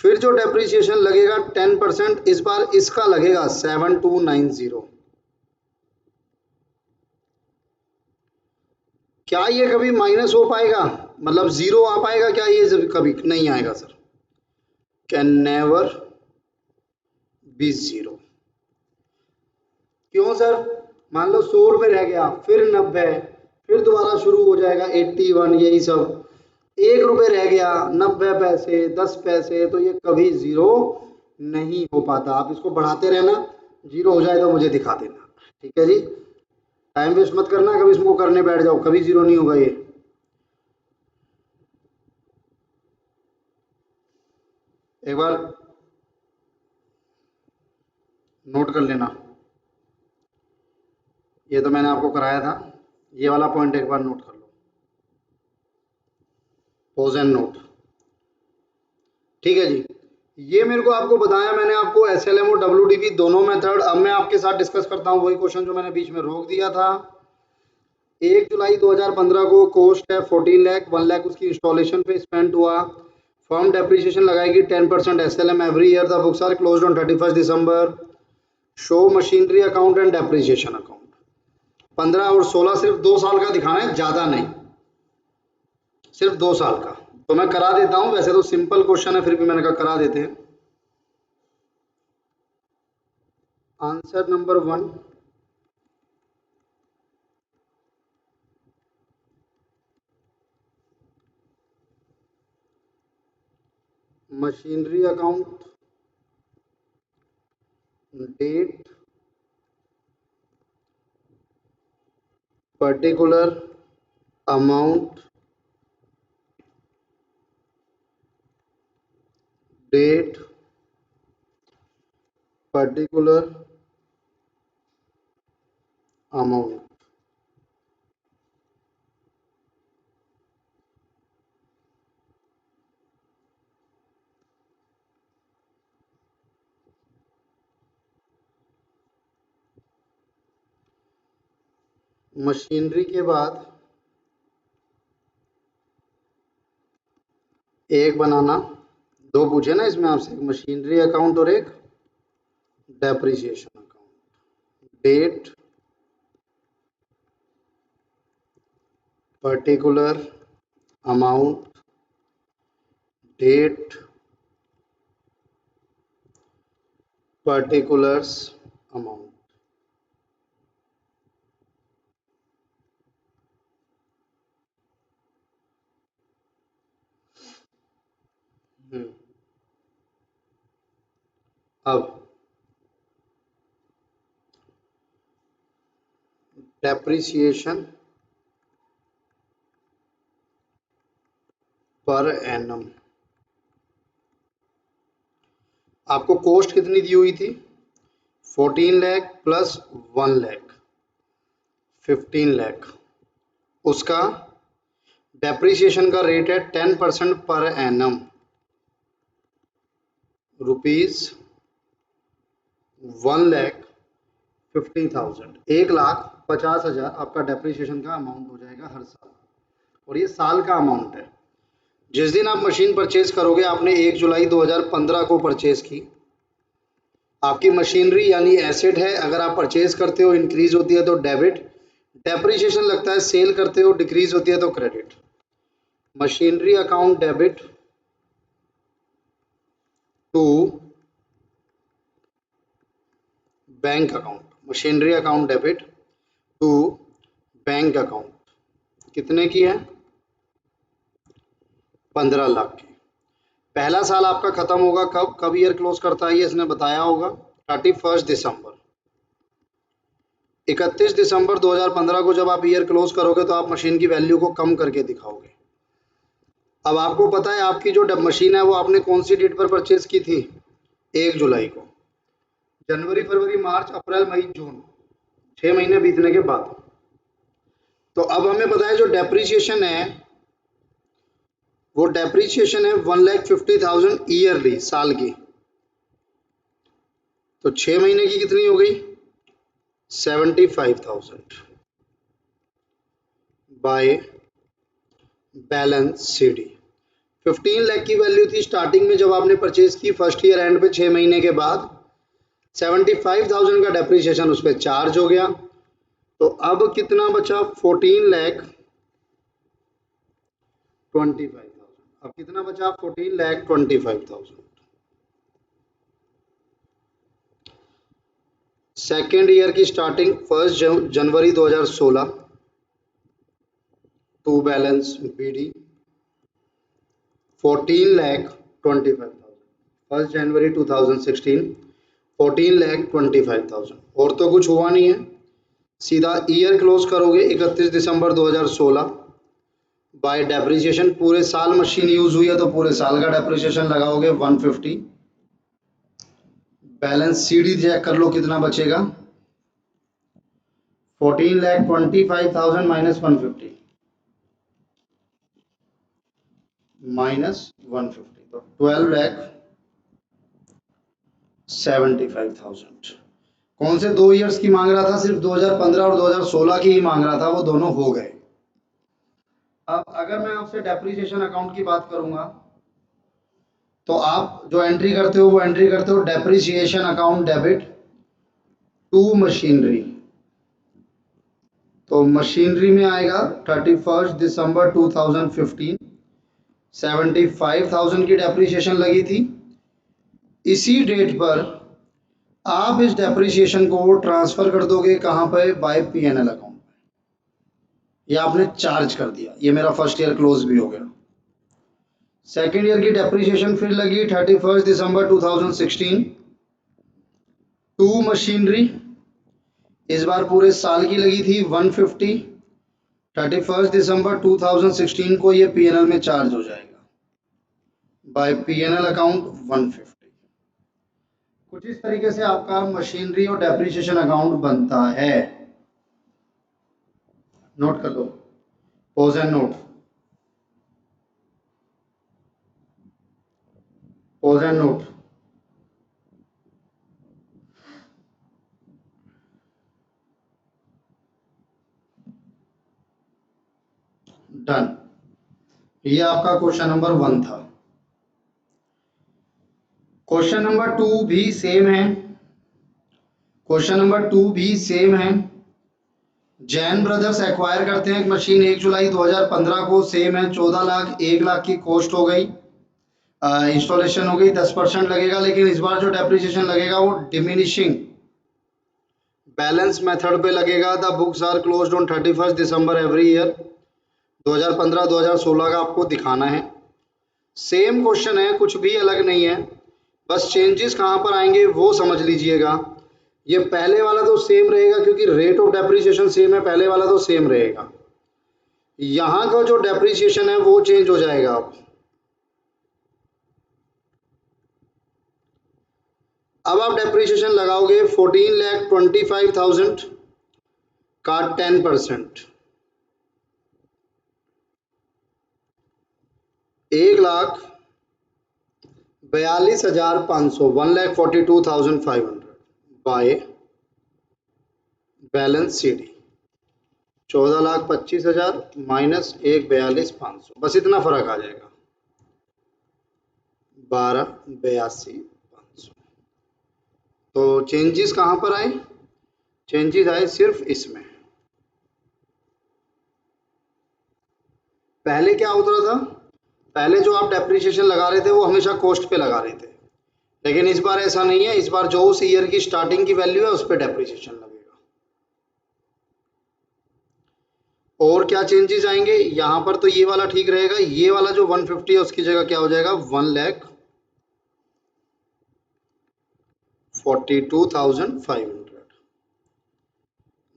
फिर जो डेप्रिसिएशन लगेगा 10% इस बार इसका लगेगा 7290। क्या ये कभी माइनस हो पाएगा, मतलब जीरो आ पाएगा क्या, ये कभी नहीं आएगा sir, can never be zero. क्यों सर, मान लो 100 रुपये रह गया, फिर 90, फिर दोबारा शुरू हो जाएगा 81, यही सब। 1 रुपये रह गया, 90 पैसे, 10 पैसे, तो ये कभी जीरो नहीं हो पाता। आप इसको बढ़ाते रहना, जीरो हो जाए तो मुझे दिखा देना, ठीक है जी। टाइम वेस्ट मत करना, कभी इसको करने बैठ जाओ, कभी जीरो नहीं होगा ये। एक बार नोट कर लेना, ये तो मैंने आपको कराया था, ये वाला पॉइंट एक बार नोट कर लो, पोज एंड नोट, ठीक है जी। ये मेरे को आपको बताया मैंने, आपको SLM और WDV दोनों मेथड। अब मैं आपके साथ डिस्कस करता हूँ वही क्वेश्चन जो मैंने बीच में रोक दिया था। 1 जुलाई 2015 को कॉस्ट है 14 लाख, 1 लाख उसकी इंस्टॉलेशन पे स्पेंड हुआ। फर्म डेप्रिसिएशन लगाएगी 10% SLM every year. The books are closed on 31 December. Show machinery account and depreciation account. 15 और 16 सिर्फ 2 साल का दिखाना है, ज्यादा नहीं, सिर्फ 2 साल का। तो मैं करा देता हूं, वैसे तो सिंपल क्वेश्चन है, फिर भी मैंने कहा करा देते हैं। Answer number 1, machinery account, date, particular amount, date, particular amount. Machinery के बाद एक बनाना, दो पूछे ना इसमें आपसे, एक मशीनरी अकाउंट और एक depreciation account. Date, particular amount, date, particulars amount. अब डेप्रिसिएशन पर एनम, आपको कॉस्ट कितनी दी हुई थी, 14 लाख प्लस 1 लाख, 15 लाख। उसका डेप्रिसिएशन का रेट है 10% पर एनम। ₹1,50,000, 1,50,000 आपका डेप्रिसिएशन का अमाउंट हो जाएगा हर साल, और ये साल का अमाउंट है। जिस दिन आप मशीन परचेज करोगे, आपने 1 जुलाई 2015 को परचेज की, आपकी मशीनरी यानी एसेट है, अगर आप परचेज करते हो इंक्रीज होती है तो डेबिट, डेप्रिसिएशन लगता है सेल करते हो डिक्रीज होती है तो credit. Machinery account debit to bank account, machinery account debit to bank account कितने की है? 15 लाख की। पहला साल आपका खत्म होगा कब ईयर क्लोज करता है ये इसने बताया होगा, 31 दिसंबर। 31 दिसंबर 2015 को जब आप ईयर क्लोज करोगे तो आप मशीन की वैल्यू को कम करके दिखाओगे। अब आपको पता है आपकी जो मशीन है वो आपने कौन सी डेट पर परचेज की थी? 1 जुलाई को। जनवरी, फरवरी, मार्च, अप्रैल, मई, जून, 6 महीने बीतने के बाद। तो अब हमें पता है जो डेप्रीशिएशन है वो डेप्रीशिएशन है 1,50,000 ईयरली, साल की। तो 6 महीने की कितनी हो गई? 75,000 बाय बैलेंस सीडी। 15 लाख की वैल्यू थी स्टार्टिंग में जब आपने परचेज की, फर्स्ट ईयर एंड पे 6 महीने के बाद 75,000 का डेप्रीशिएशन उस पर चार्ज हो गया। तो अब कितना बचा? 14,25,000। अब कितना बचा? 14,25,000। सेकेंड ईयर की starting 1 January 2016 to balance BD 14,25,000। 1 January 2016 14,25,000। और तो कुछ हुआ नहीं है, सीधा ईयर क्लोज करोगे 31 दिसंबर 2016 बाय डेप्रिसिएशन। पूरे साल मशीन यूज हुई है तो पूरे साल का डेप्रिसिएशन लगाओगे 150। बैलेंस सीडी चेक कर लो कितना बचेगा? 14,25,000 माइनस 150 माइनस 150, तो 12,75,000। कौन से 2 ईयर्स की मांग रहा था? सिर्फ 2015 और 2016 की ही मांग रहा था, वो दोनों हो गए। अब अगर मैं आपसे डेप्रिसिएशन अकाउंट की बात करूंगा तो आप जो एंट्री करते हो वो एंट्री करते हो depreciation account debit to machinery. तो मशीनरी में आएगा 31 दिसंबर 2015 75,000 की डेप्रिसिएशन लगी थी। इसी डेट पर आप इस डेप्रिसिएशन को ट्रांसफर कर दोगे कहां पे? By PNL account. ये आपने चार्ज कर दिया, ये मेरा फर्स्ट ईयर क्लोज भी हो गया। सेकेंड ईयर की डेप्रिसिएशन फिर लगी 31 दिसंबर 2016 टू मशीनरी। इस बार पूरे साल की लगी थी 150। 31 दिसंबर 2016 को ये पीएनएल में चार्ज हो जाएगा बाय पीएनएल अकाउंट 150। कुछ इस तरीके से आपका मशीनरी और डेप्रिसिएशन अकाउंट बनता है। नोट कर लो, pause and note, pause and note. Done. ये आपका क्वेश्चन नंबर 1 था। क्वेश्चन नंबर 2 भी सेम है। क्वेश्चन नंबर 2 भी सेम है। जैन ब्रदर्स एक्वायर करते हैं एक मशीन 1 जुलाई 2015 को, सेम है 14 लाख, 1 लाख की कॉस्ट हो गई, इंस्टॉलेशन हो गई, 10% लगेगा, लेकिन इस बार जो डेप्रिसिएशन लगेगा वो डिमिनिशिंग बैलेंस मेथड पे लगेगा। The books are closed on 31 December every year. 2015 2016 का आपको दिखाना है। सेम क्वेश्चन है, कुछ भी अलग नहीं है, बस चेंजेस कहाँ पर आएंगे वो समझ लीजिएगा। ये पहले वाला तो सेम रहेगा क्योंकि रेट ऑफ डेप्रिसिएशन सेम है, पहले वाला तो सेम रहेगा। यहाँ का जो डेप्रिसिएशन है वो चेंज हो जाएगा। अब आप डेप्रिसिएशन लगाओगे 14,25,000 का 10%, 1,20,000 42,500 1,42,500 by balance C D 14,25,000 minus 1,42,500, बस इतना फर्क आ जाएगा 12,82,500। तो चेंजेस कहाँ पर आए? चेंजेस आए सिर्फ इसमें। पहले क्या होता था? पहले जो आप डेप्रिसिएशन लगा रहे थे वो हमेशा कॉस्ट पे लगा रहे थे, लेकिन इस बार ऐसा नहीं है। इस बार जो उस ईयर की स्टार्टिंग की वैल्यू है उस पर डेप्रिसिएशन लगेगा। और क्या चेंजेस आएंगे यहाँ पर? तो ये वाला ठीक रहेगा, ये वाला जो 150 है उसकी जगह क्या हो जाएगा 1,42,500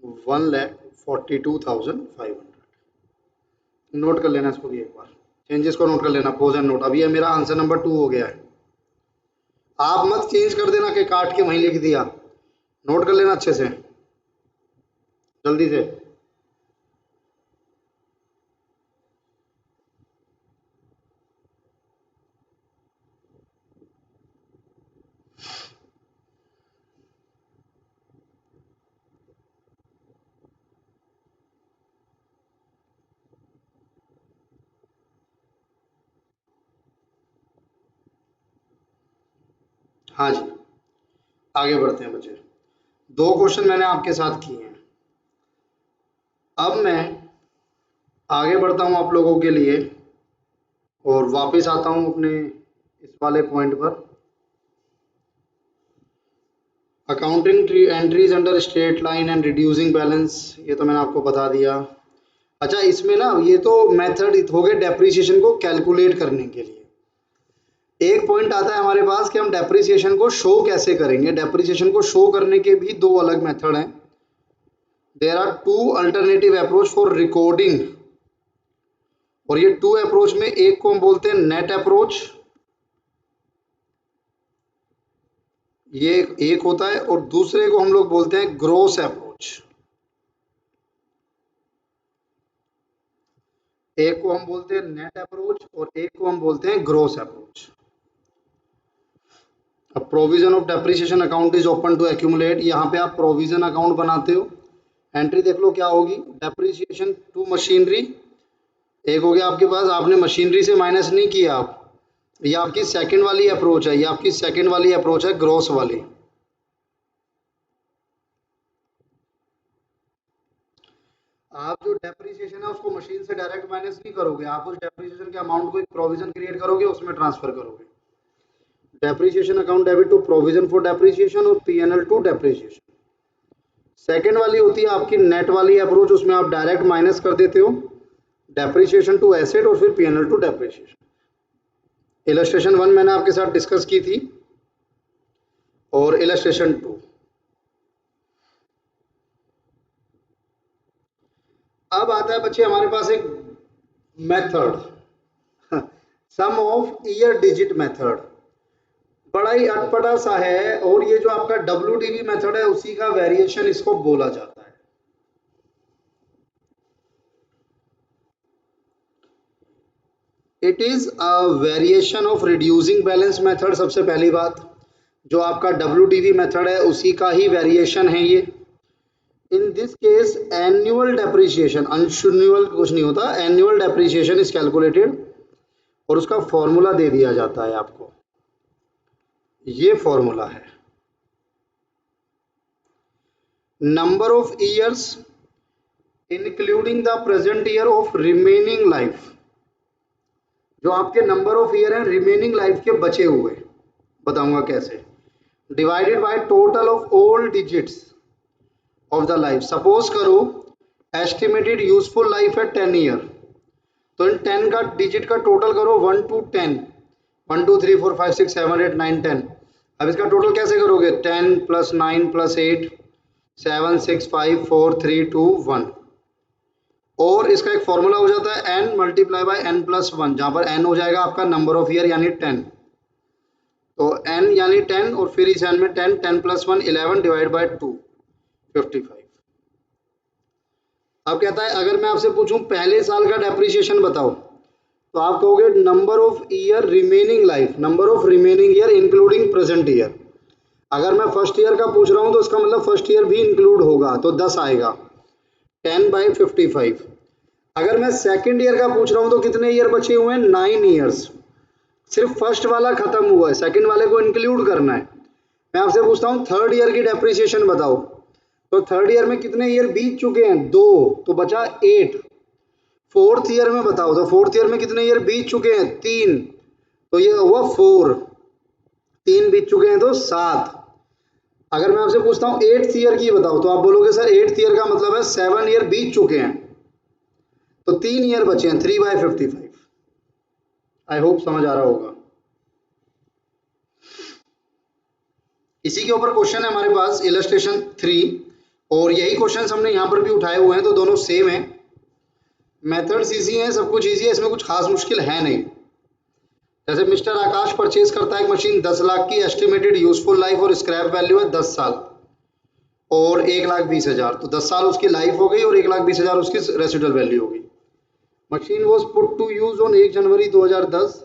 1,42,500 नोट कर लेना इसको भी एक बार, चेंजेस को नोट कर लेना, पोज एंड नोट। अभी ये मेरा आंसर नंबर 2 हो गया है। आप मत चेंज कर देना कि काट के वहीं लिख दिया, नोट कर लेना अच्छे से जल्दी से। हाँ जी, आगे बढ़ते हैं बच्चे। 2 क्वेश्चन मैंने आपके साथ किए हैं। अब मैं आगे बढ़ता हूँ आप लोगों के लिए और वापस आता हूँ अपने इस वाले पॉइंट पर। Accounting entries under straight line and reducing balance, ये तो मैंने आपको बता दिया। अच्छा, इसमें ना ये तो मेथड हो गए डेप्रिसिएशन को कैलकुलेट करने के लिए। एक पॉइंट आता है हमारे पास कि हम डेप्रिसिएशन को शो कैसे करेंगे। डेप्रिसिएशन को शो करने के भी 2 अलग मेथड हैं। There are 2 alternative approach for recording, और ये 2 अप्रोच में एक को हम बोलते हैं नेट अप्रोच, ये एक होता है, और दूसरे को हम लोग बोलते हैं ग्रॉस अप्रोच। एक को हम बोलते हैं नेट अप्रोच और एक को हम बोलते हैं ग्रॉस अप्रोच। अब provision of depreciation account is open to accumulate, यहाँ पे आप प्रोविजन अकाउंट बनाते हो। एंट्री देख लो क्या होगी, डेप्रिसिएशन टू मशीनरी, एक हो गया आपके पास, आपने मशीनरी से माइनस नहीं किया आप, ये आपकी सेकंड वाली अप्रोच है, ये आपकी सेकंड वाली अप्रोच है ग्रॉस वाली। आप जो डेप्रिसिएशन है उसको मशीन से डायरेक्ट माइनस नहीं करोगे, आप उस डेप्रिसिएशन के अमाउंट को एक प्रोविजन क्रिएट करोगे, उसमें ट्रांसफर करोगे। Depreciation account debit to provision for depreciation और पीएनएल टू डेप्रिसिएशन। सेकंड वाली होती है आपकी नेट वाली अप्रोच, उसमें आप डायरेक्ट माइनस कर देते हो डेप्रिसिएशन टू एसेट और फिर पीएनएल टू डेप्रिसिएशन। इलस्ट्रेशन 1 मैंने आपके साथ डिस्कस की थी और इलस्ट्रेशन 2। अब आता है बच्चे हमारे पास एक method, sum of year digit method, बड़ा ही अटपटा सा है, और ये जो आपका WDV मेथड है उसी का वेरिएशन इसको बोला जाता है। It is a variation of reducing balance method. सबसे पहली बात, जो आपका WDV मेथड है उसी का ही वेरिएशन है ये। In this case annual depreciation, unusual कुछ नहीं होता, एनुअल डेप्रिसिएशन इज कैलकुलेटेड, और उसका फॉर्मूला दे दिया जाता है आपको, ये फॉर्मूला है number of years including the present year of remaining life. जो आपके नंबर ऑफ ईयर हैं रिमेनिंग लाइफ के बचे हुए, बताऊंगा कैसे, divided by total of all digits of the life. Suppose करो एस्टिमेटेड यूजफुल लाइफ है 10 ईयर, तो इन 10 का डिजिट का टोटल करो 1 to 10, 1 2 3 4 5 6 7 8 9 10। अब इसका टोटल कैसे करोगे, 10 + 9 + 8 7 6 5 4 3 2 1, और इसका एक फॉर्मूला हो जाता है n मल्टीप्लाई बाय n+1, जहां पर n हो जाएगा आपका नंबर ऑफ ईयर यानी 10, तो n यानी 10 और फिर इस n में 10, 10 + 1 11 डिवाइड बाय 2 55। अब कहता है अगर मैं आपसे पूछूं पहले साल का डेप्रिसिएशन बताओ, तो आप कहोगे number of year remaining life, number of remaining year including present year. अगर मैं फर्स्ट ईयर का पूछ रहा हूँ तो इसका मतलब फर्स्ट ईयर भी इंक्लूड होगा, तो 10 आएगा, 10/55। अगर मैं सेकंड ईयर का पूछ रहा हूँ तो कितने ईयर बचे हुए हैं, 9 ईयर्स। सिर्फ फर्स्ट वाला खत्म हुआ है, सेकंड वाले को इंक्लूड करना है। मैं आपसे पूछता हूँ थर्ड ईयर की डेप्रिसिएशन बताओ, तो थर्ड ईयर में कितने ईयर बीत चुके हैं, 2, तो बचा 8। फोर्थ ईयर में बताओ, तो फोर्थ ईयर में कितने ईयर बीत चुके हैं, 3, तो ये हुआ 4, 3 बीत चुके हैं तो 7। अगर मैं आपसे पूछता हूँ एट्थ ईयर की बताओ, तो आप बोलोगे सर एट्थ ईयर का मतलब है 7 ईयर बीत चुके हैं, तो 3 ईयर बचे हैं, 3/55। आई होप समझ आ रहा होगा। इसी के ऊपर क्वेश्चन है हमारे पास इलस्ट्रेशन 3, और यही क्वेश्चन हमने यहाँ पर भी उठाए हुए हैं, तो दोनों सेम है, मेथड्स इजी हैं, सब कुछ इजी है, इसमें कुछ खास मुश्किल है नहीं। जैसे मिस्टर आकाश परचेज करता है एक मशीन 10 लाख की, एस्टिमेटेड यूजफुल लाइफ और स्क्रैप वैल्यू है 10 साल और 1,20,000, तो 10 साल उसकी लाइफ हो गई और 1,20,000 उसकी रेसिडुअल वैल्यू हो गई। Machine was put to use on 1 January 2010,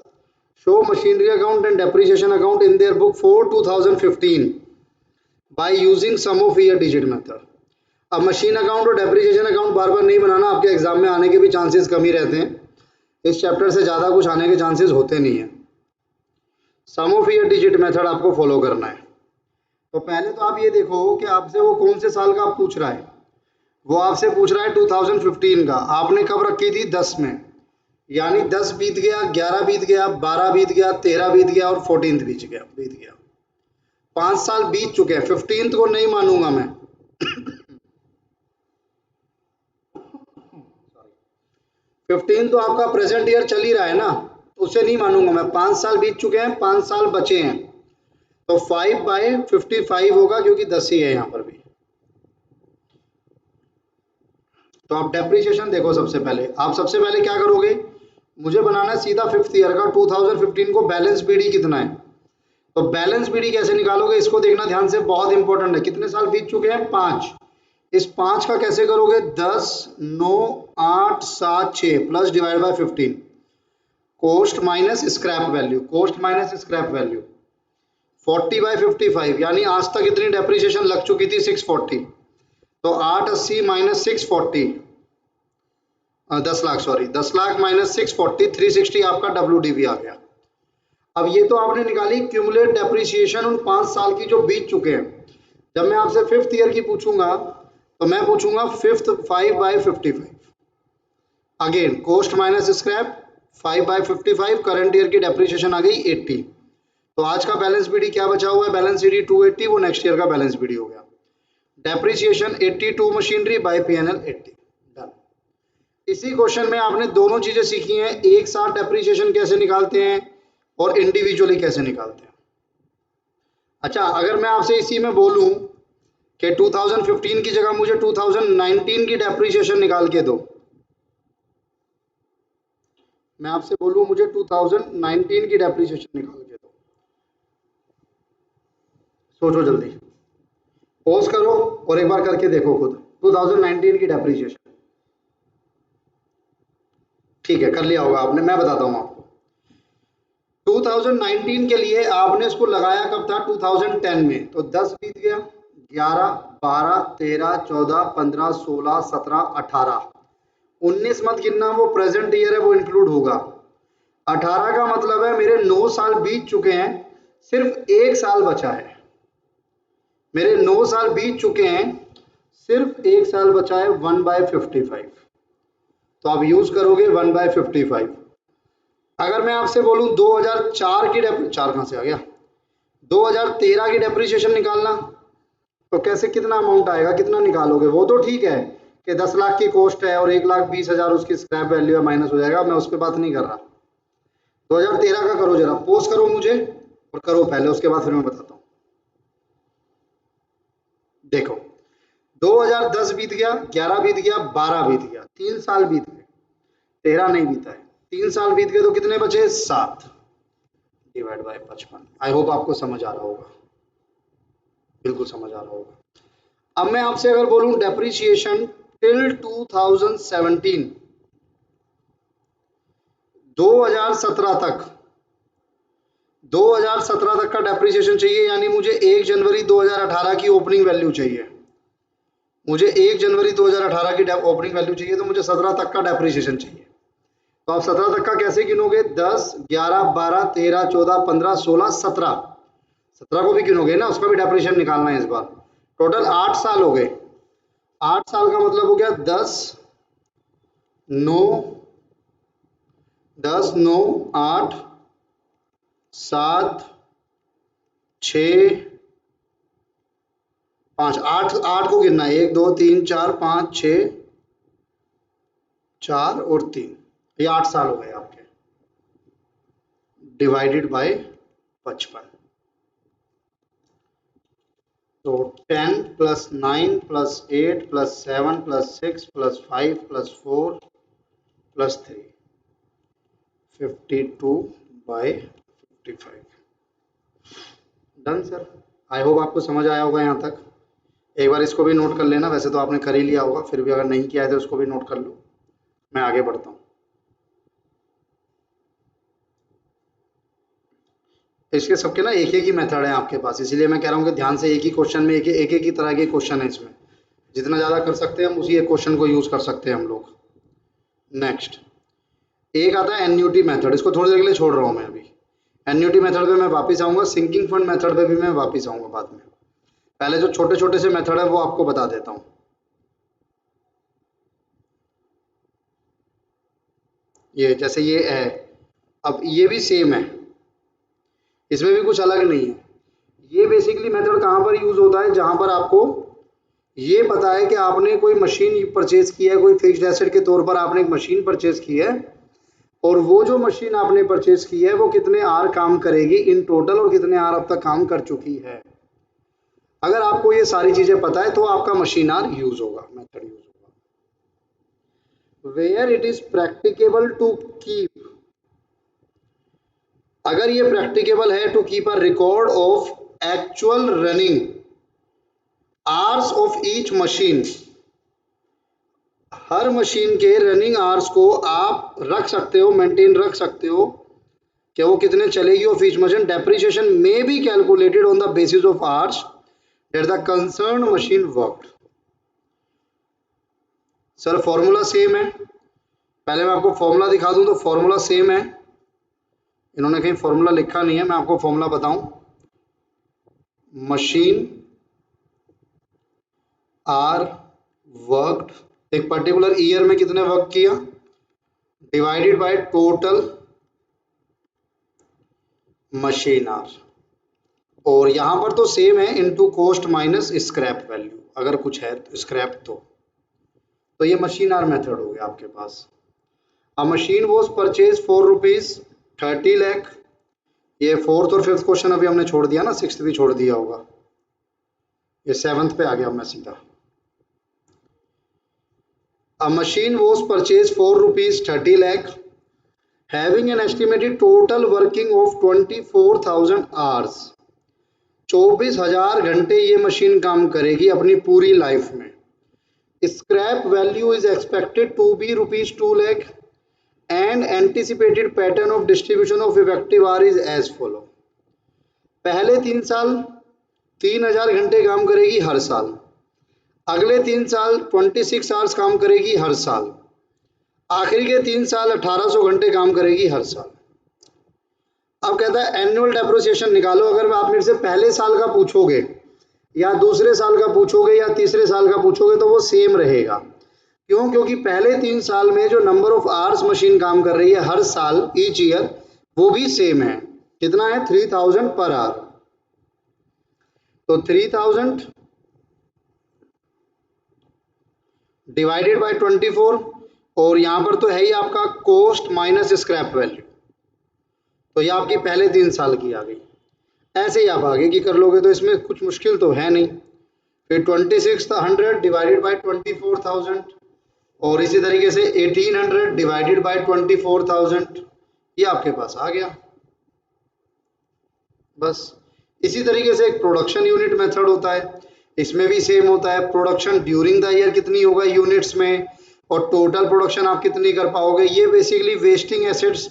show machinery account and depreciation account in their book for 2015 by using sum of year digit method. अब मशीन अकाउंट और डेप्रिसिएशन अकाउंट बार बार नहीं बनाना, आपके एग्जाम में आने के भी चांसेस कम ही रहते हैं, इस चैप्टर से ज़्यादा कुछ आने के चांसेस होते नहीं है। सम ऑफ ईयर डिजिट मेथड आपको फॉलो करना है। तो पहले तो आप ये देखो कि आपसे वो कौन से साल का पूछ रहा है, वो आपसे पूछ रहा है 2015 का, आपने कब रखी थी, 10 में, यानी 10 बीत गया, 11 बीत गया, 12 बीत गया, 13 बीत गया और 14 बीत गया, 5 साल बीत चुके हैं, 15 को नहीं मानूंगा मैं। 15 तो आपका प्रेजेंट ईयर चल ही रहा है ना, उसे नहीं मानूंगा मैं, 5 साल बीत चुके हैं, 5 साल बचे हैं, तो 5/55 होगा, क्योंकि 10 ही है यहाँ पर भी। तो आप डेप्रिसिएशन देखो, सबसे पहले आप सबसे पहले क्या करोगे, मुझे बनाना है सीधा फिफ्थ ईयर का 2015 को बैलेंस बीडी कितना है, तो बैलेंस बीडी कैसे निकालोगे, इसको देखना ध्यान से, बहुत इंपॉर्टेंट है। कितने साल बीत चुके हैं, 5, इस 5 का कैसे करोगे, 10, 9, 8, 7, 6 plus divide by 15, cost minus scrap value, cost minus scrap value 40/55, यानी आज तक इतनी डेप्रिसिएशन लग चुकी थी 640, तो 880 minus 640, 10 lakh, sorry 10 lakh minus 640, 360 आपका WDV आ गया। अब ये तो आपने निकाली क्यूमुलेट डेप्रिसिएशन उन 5 साल की जो बीत चुके हैं। जब मैं आपसे फिफ्थ ईयर की पूछूंगा, तो मैं पूछूंगा fifth 5/55, again cost minus scrap 5/55, current year की डेप्रिसिएशन आ गई 80, तो आज का बैलेंस बीडी क्या बचा हुआ है, बैलेंस बीडी 280, वो नेक्स्ट ईयर का बैलेंस बीडी हो गया। Depreciation 82 machinery by PNL 80, done. इसी क्वेश्चन में आपने दोनों चीजें सीखी हैं, एक साथ डेप्रिसिएशन कैसे निकालते हैं और इंडिविजुअली कैसे निकालते हैं। अच्छा, अगर मैं आपसे इसी में बोलूं कि 2015 की जगह मुझे 2019 की डेप्रिसिएशन निकाल के दो, मैं आपसे बोलूं मुझे 2019 की डेप्रिसिएशन निकाल के दो, सोचो जल्दी, पॉज करो और एक बार करके देखो खुद, 2019 की डेप्रिसिएशन। ठीक है, कर लिया होगा आपने, मैं बताता हूँ आपको। 2019 के लिए आपने इसको लगाया कब था, 2010 में, तो 10 बीत गया, 11, 12, 13, 14, 15, 16, 17, 18, 19 मत गिनना, वो प्रेजेंट ईयर है, वो इंक्लूड होगा। 18 का मतलब है मेरे 9 साल बीत चुके हैं, सिर्फ 1 साल बचा है, मेरे 9 साल बीत चुके हैं, सिर्फ 1 साल बचा है, 1/55, तो आप यूज करोगे 1/55। अगर मैं आपसे बोलूं 2004 की 4 कहां से आ गया, 2013 की डेप्रिसिएशन निकालना, तो कैसे, कितना अमाउंट आएगा, कितना निकालोगे, वो तो ठीक है कि 10 लाख की कॉस्ट है और 1,20,000 उसकी स्क्रैप वैल्यू है, माइनस हो जाएगा, मैं उस पर बात नहीं कर रहा। 2013 का करो, जरा पोज करो मुझे और करो पहले, उसके बाद फिर मैं बताता हूँ। देखो 2010 बीत गया, 11 बीत गया, 12 बीत गया, 3 साल बीत गए, 13 नहीं बीता है, 3 साल बीत गए, तो कितने बचे, 7 डिवाइड बाय 55। आई होप आपको समझ आ रहा होगा, बिल्कुल समझ आ रहा होगा। अब मैं आपसे अगर बोलूं डेप्रिसिएशन टिल 2017, 2017 तक 2017 तक का डेप्रिसिएशन चाहिए, यानी मुझे 1 जनवरी 2018 की ओपनिंग वैल्यू चाहिए। मुझे 1 जनवरी 2018 की ओपनिंग वैल्यू चाहिए, तो मुझे 17 तक का डेप्रिसिएशन चाहिए। तो आप 17 तक का कैसे गिनोगे? 10, 11, 12, 13, 14, 15, 16, 17। 17 को भी गिनोगे ना, उसका भी डेप्रिसिएशन निकालना है इस बार। टोटल 8 साल हो गए। 8 साल का मतलब हो गया 10, 9, 10, 9, 8, 7, 6, 5, 8 8 को गिनना है। 1, 2, 3, 4, 5, 6, 4 और 3, ये 8 साल हो गए आपके। डिवाइडेड बाय 55, तो 10 plus 9 plus 8 plus 7 plus 6 plus 5 plus 4 plus 3, 52 by 55। Done sir. I hope आपको समझ आया होगा यहाँ तक। एक बार इसको भी नोट कर लेना, वैसे तो आपने कर ही लिया होगा, फिर भी अगर नहीं किया है तो उसको भी नोट कर लो। मैं आगे बढ़ता हूँ। इसके सबके ना एक एक ही मेथड है आपके पास, इसीलिए मैं कह रहा हूँ कि ध्यान से एक ही क्वेश्चन में एक एक ही तरह के क्वेश्चन है इसमें। जितना ज़्यादा कर सकते हैं हम उसी एक क्वेश्चन को यूज़ कर सकते हैं हम लोग। नेक्स्ट एक आता है एन्युटी मेथड, इसको थोड़ी देर के लिए छोड़ रहा हूँ मैं अभी। एन्युटी मेथड पे मैं वापस आऊँगा, सिंकिंग फंड मेथड पे भी मैं वापस आऊँगा बाद में। पहले जो छोटे छोटे से मेथड है वो आपको बता देता हूँ। ये जैसे ये है, अब ये भी सेम है, इसमें भी कुछ अलग नहीं है। ये बेसिकली मेथड कहाँ पर यूज होता है? जहाँ पर आपको ये पता है कि आपने कोई मशीन परचेज की है, कोई फिक्स्ड एसेट के तौर पर आपने एक मशीन परचेज की है, और वो जो मशीन आपने परचेज की है वो कितने आर काम करेगी इन टोटल, और कितने आर अब तक काम कर चुकी है। अगर आपको ये सारी चीजें पता है तो आपका मशीन आर यूज होगा, मेथड यूज होगा। Where it is practicable to keep, अगर ये प्रैक्टिकेबल है to keep a record of actual running hours of each machine, हर मशीन के रनिंग आवर्स को आप रख सकते हो, मेंटेन रख सकते हो कि वो कितने चलेगी ऑफ ईच मशीन। डेप्रिसिएशन में be calculated on the basis of hours that the concern machine worked. Sir formula same है, पहले मैं आपको फॉर्मूला दिखा दूं तो फॉर्मूला सेम है। इन्होंने कहीं फॉर्मूला लिखा नहीं है, मैं आपको फॉर्मूला बताऊं। मशीन आर वर्कड एक पर्टिकुलर ईयर में कितने वर्क किया, divided by total machine hour, और यहां पर तो सेम है, into cost minus scrap value, अगर कुछ है तो स्क्रैप तो ये मशीन आर मेथड हो गया आपके पास। A machine was purchase for ₹30 lakh, ये फोर्थ और फिफ्थ क्वेश्चन अभी हमने छोड़ दिया ना, सिक्स्थ भी छोड़ दिया होगा, ये सेवंथ पे आ गया मैं सीधा। अ machine was purchase for ₹30 lakh having an estimated total working of 24,000 hours, 24,000 घंटे ये मशीन काम करेगी अपनी पूरी लाइफ में। Scrap value is expected to be ₹2 lakh and anticipated pattern of distribution of effective hour is as follow. पहले 3 साल 3,000 घंटे काम करेगी हर साल, अगले 3 साल 26 आवर्स काम करेगी हर साल, आखिरी के 3 साल 1,800 घंटे काम करेगी हर साल। अब कहता है एनुअल डेप्रिसिएशन निकालो। अगर आप मेरे से पहले साल का पूछोगे या दूसरे साल का पूछोगे या तीसरे साल का पूछोगे तो वो सेम रहेगा। क्यों? क्योंकि पहले 3 साल में जो नंबर ऑफ आवर्स मशीन काम कर रही है हर साल ईच ईयर वो भी सेम है। कितना है? 3,000 पर आवर। तो 3,000 डिवाइडेड बाय 24, और यहां पर तो है ही आपका कॉस्ट माइनस स्क्रैप वैल्यू, तो ये आपकी पहले 3 साल की आ गई। ऐसे ही आप आगे की कर लोगे तो इसमें कुछ मुश्किल तो है नहीं। फिर 2600 डिवाइडेड बाय 24,000, और इसी तरीके से 1800 डिवाइडेड बाय 24,000, ये आपके पास आ गया। बस इसी तरीके से एक प्रोडक्शन यूनिट मेथड होता है, इसमें भी सेम होता है। प्रोडक्शन ड्यूरिंग द ईयर कितनी होगा यूनिट्स में, और टोटल प्रोडक्शन आप कितनी कर पाओगे। ये बेसिकली वेस्टिंग एसेट्स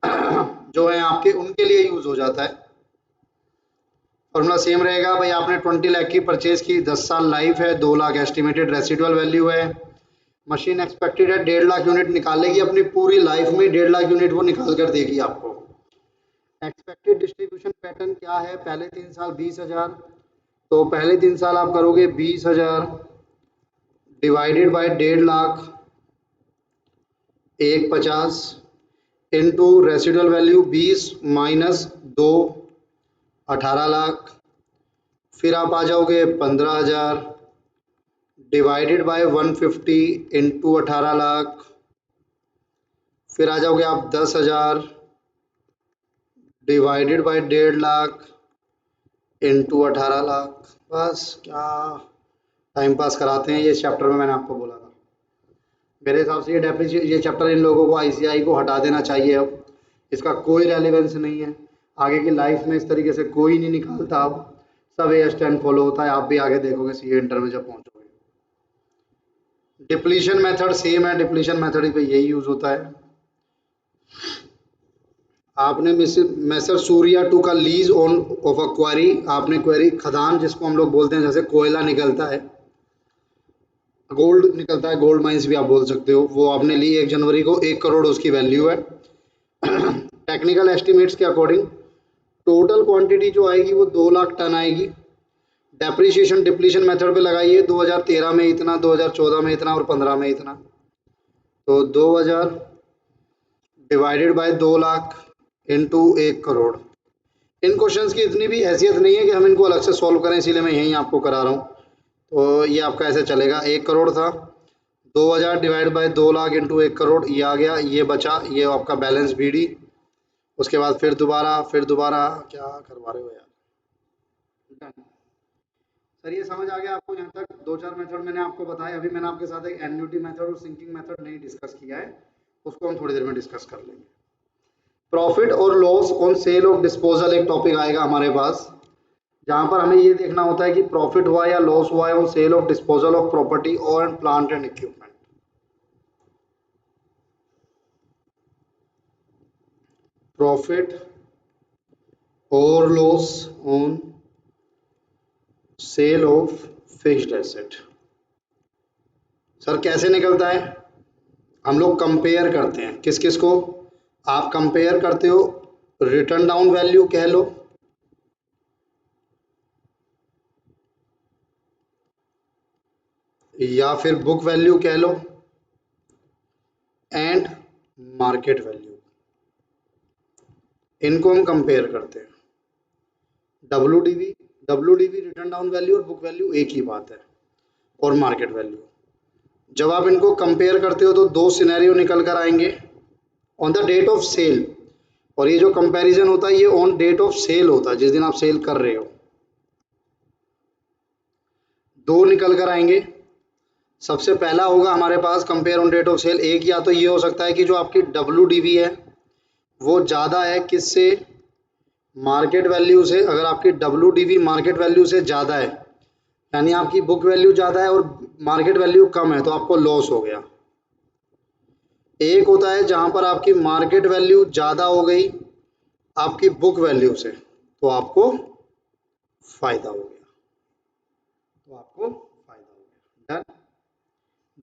जो है आपके, उनके लिए यूज हो जाता है। फॉर्मूला सेम रहेगा भाई, आपने 20 लाख की परचेज की, 10 साल लाइफ है, 2 लाख एस्टिमेटेड रेसिडुअल वैल्यू है, मशीन एक्सपेक्टेड है 1.5 लाख यूनिट निकालेगी अपनी पूरी लाइफ में, 1.5 लाख यूनिट वो निकाल कर देगी आपको। एक्सपेक्टेड डिस्ट्रीब्यूशन पैटर्न क्या है, पहले 3 साल 20,000, तो पहले 3 साल आप करोगे 20,000 divided by 1.5 lakh, 150 into residual value 20 minus 2, 18 lakh, फिर आप आ जाओगे 15,000 डिवाइडेड बाय 150 इंटू 18 लाख, फिर आ जाओगे आप 10,000 divided by 1.5 lakh into 18 lakh. बस क्या टाइम पास कराते हैं ये चैप्टर में, मैंने आपको बोला था। मेरे हिसाब से ये चैप्टर इन लोगों को आईसीआई को हटा देना चाहिए अब, इसका कोई रेलिवेंस नहीं है आगे की लाइफ में, इस तरीके से कोई नहीं निकालता अब, सब AS10 फॉलो होता है। आप भी आगे देखोगे सीए इंटर में जब पहुंचोगे। डिप्लीशन मेथड सेम है, डिप्लीशन मेथड पे यही यूज होता है। आपने मैसर सूर्या टू का लीज ऑन ऑफ अ क्वारी, आपने क्वेरी खदान जिसको हम लोग बोलते हैं, जैसे कोयला निकलता है, गोल्ड निकलता है, गोल्ड माइंस भी आप बोल सकते हो, वो आपने ली 1 जनवरी को, 1 करोड़ उसकी वैल्यू है। टेक्निकल एस्टिमेट्स के अकॉर्डिंग टोटल क्वांटिटी जो आएगी वो 2 लाख टन आएगी। डेप्रिसिएशन डिप्लीशन मेथड पे लगाइए, 2013 में इतना, 2014 में इतना और 15 में इतना, तो 2000 divided by 2 lakh into 1 crore. In questions की इतनी भी हैसियत नहीं है कि हम इनको अलग से सॉल्व करें, इसीलिए मैं यहीं आपको करा रहा हूँ। तो ये आपका ऐसे चलेगा, 1 करोड़ था, 2000 divide by 2 lakh into 1 crore, ये आ गया, ये बचा, ये आपका बैलेंस बीडी। उसके बाद फिर दोबारा क्या करवा रहे हो यार। Done। सर ये समझ आ गया आपको यहाँ तक? 2-4 मेथड मैंने आपको बताया, अभी मैंने आपके साथ एक एन्युटी मेथड और सिंकिंग मेथड नहीं डिस्कस किया है, उसको हम थोड़ी देर में डिस्कस कर लेंगे। प्रॉफिट और loss on sale of disposal एक टॉपिक आएगा हमारे पास, जहां पर हमें ये देखना होता है कि प्रॉफिट हुआ या लॉस हुआ है on sale of disposal of property और प्लांट एंड इक्विपमेंट। प्रॉफिट और loss on sale of fixed asset. Sir कैसे निकलता है? हम लोग कंपेयर करते हैं, किस किस को? आप कंपेयर करते हो रिटर्न डाउन वैल्यू कह लो, या फिर बुक वैल्यू कह लो, एंड मार्केट वैल्यू, इनको हम कंपेयर करते हैं। WDV, WDV return down value और बुक वैल्यू एक ही बात है, और मार्केट वैल्यू। जब आप इनको कंपेयर करते हो तो 2 सिनेरियो निकल कर आएंगे on the date of sale, और ये जो कंपैरिजन होता है ये ऑन डेट ऑफ सेल होता है, जिस दिन आप सेल कर रहे हो। 2 निकल कर आएंगे। सबसे पहला होगा हमारे पास compare on date of sale, एक या तो ये हो सकता है कि जो आपकी WDV है वो ज़्यादा है किससे? मार्केट वैल्यू से। अगर आपकी WDV मार्केट वैल्यू से ज़्यादा है, यानी आपकी बुक वैल्यू ज़्यादा है और मार्केट वैल्यू कम है, तो आपको लॉस हो गया। एक होता है जहां पर आपकी मार्केट वैल्यू ज़्यादा हो गई आपकी बुक वैल्यू से, तो आपको फायदा हो गया, डन।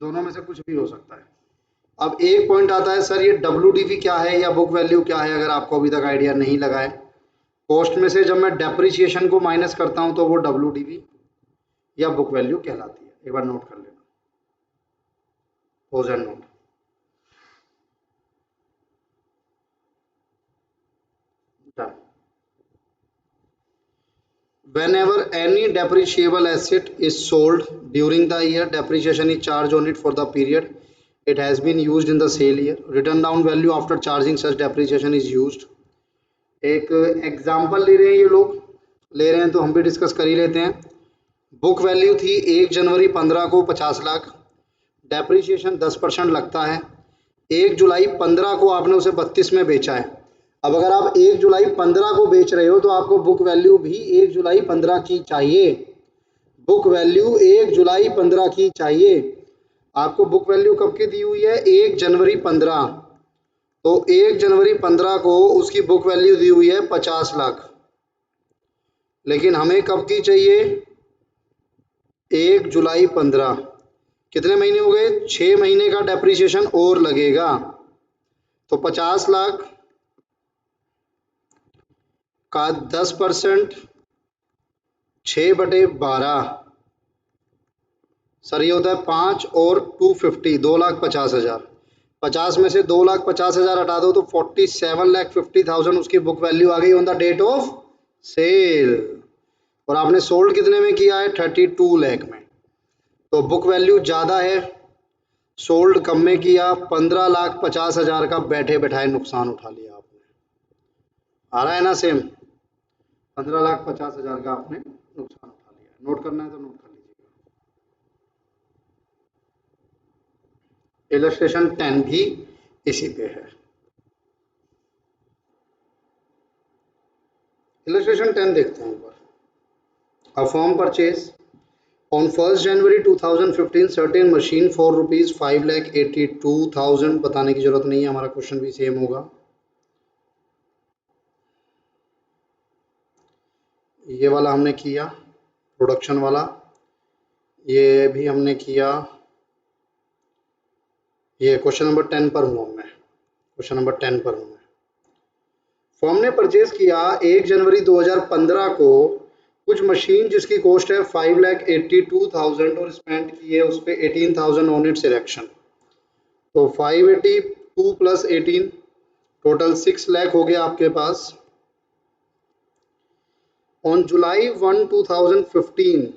दोनों में से कुछ भी हो सकता है। अब एक पॉइंट आता है, सर ये WDV क्या है या बुक वैल्यू क्या है? अगर आपको अभी तक आइडिया नहीं लगा है, कॉस्ट में से जब मैं डेप्रिसिएशन को माइनस करता हूं तो वो WDV या बुक वैल्यू कहलाती है। एक बार नोट कर लेना, pose and note. Done. Whenever any depreciable asset is sold during the year, depreciation is charged on it for the period it has been used in the sale year. Written down value after charging such depreciation is used. एक example ले रहे हैं, ये लोग ले रहे हैं तो हम भी डिस्कस कर ही लेते हैं। बुक वैल्यू थी 1 जनवरी 15 को 50 लाख, डेप्रीशिएशन 10% लगता है। 1 जुलाई 15 को आपने उसे 32 में बेचा है। अब अगर आप 1 जुलाई 15 को बेच रहे हो तो आपको बुक वैल्यू भी 1 जुलाई 15 की चाहिए। बुक वैल्यू 1 जुलाई 15 की चाहिए। आपको बुक वैल्यू कब की दी हुई है? 1 जनवरी 15। तो 1 जनवरी 15 को उसकी बुक वैल्यू दी हुई है 50 लाख, लेकिन हमें कब की चाहिए? 1 जुलाई 15। कितने महीने हो गए? 6 महीने का डेप्रिसिएशन और लगेगा। तो 50 लाख का 10%, 6/12, सर ये होता है 5 और 250, 2,50,000। 50 में से 2,50,000 हटा दो तो 47,50,000 उसकी बुक वैल्यू आ गई on the date of sale. और आपने सोल्ड कितने में किया है? 32 लाख में। तो बुक वैल्यू ज़्यादा है, सोल्ड कम में किया, 15,50,000 का बैठे बैठाए नुकसान उठा लिया आपने। आ रहा है ना सेम? 15,50,000 का आपने नुकसान उठा लिया। नोट करना है तो नोट कर लीजिएगा। इलस्ट्रेशन 10 भी इसी पे है। इलस्ट्रेशन 10 देखते हैं ऊपर। A firm purchase on 1 January 2015 certain machine for rupees 5,82,000। बताने की जरूरत नहीं है, हमारा क्वेश्चन भी सेम होगा। ये वाला हमने किया, प्रोडक्शन वाला, ये भी हमने किया। ये क्वेश्चन नंबर 10 पर हूँ मैं, क्वेश्चन नंबर 10 पर हूँ मैं। फर्म ने परचेज किया 1 जनवरी 2015 को कुछ मशीन जिसकी कॉस्ट है 5,82,000 और स्पेंड की है उस पर 18,000 ऑन इट्स इरेक्शन। तो 582 प्लस 18 टोटल 6 लाख हो गया आपके पास। On July 1, 2015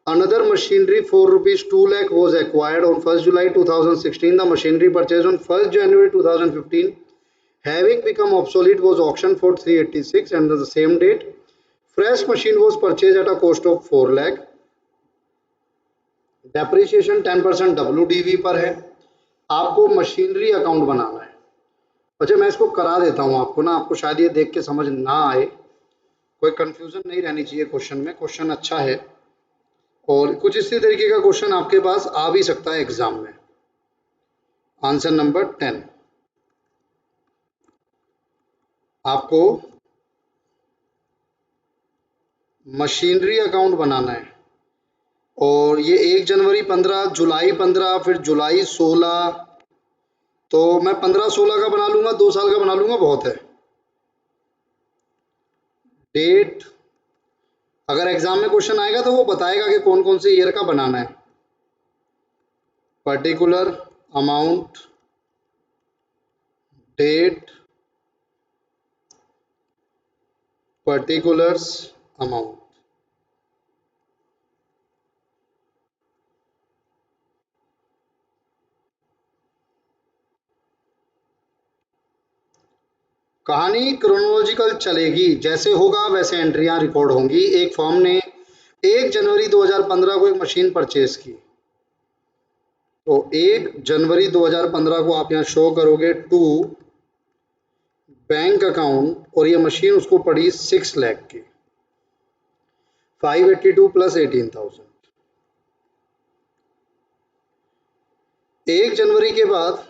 another machinery for rupees 2 lakh was acquired on 1st July 2016. The machinery purchased on 1st January 2015 having become obsolete was auctioned for 386 and on the same date fresh machine was purchased at a cost of 4 lakh. Depreciation 10% WDV पर है। आपको machinery account बनाना है। अच्छा मैं इसको करा देता हूँ आपको ना, आपको शायद ये देख के समझ ना आए, कोई कंफ्यूजन नहीं रहनी चाहिए क्वेश्चन में। क्वेश्चन अच्छा है और कुछ इसी तरीके का क्वेश्चन आपके पास आ भी सकता है एग्जाम में। आंसर नंबर 10 आपको मशीनरी अकाउंट बनाना है। और ये 1 जनवरी 15, जुलाई 15, फिर जुलाई 16, तो मैं 15-16 का बना लूंगा, 2 साल का बना लूंगा, बहुत है। डेट अगर एग्जाम में क्वेश्चन आएगा तो वो बताएगा कि कौन कौन से ईयर का बनाना है। Particular amount, date, particulars, amount. कहानी क्रोनोलॉजिकल चलेगी, जैसे होगा वैसे एंट्रियां रिकॉर्ड होंगी। एक फर्म ने 1 जनवरी 2015 को एक मशीन परचेज की, तो 1 जनवरी 2015 को आप यहाँ शो करोगे टू बैंक अकाउंट, और ये मशीन उसको पड़ी 6 लाख की। 582 प्लस 18,000। 1 जनवरी के बाद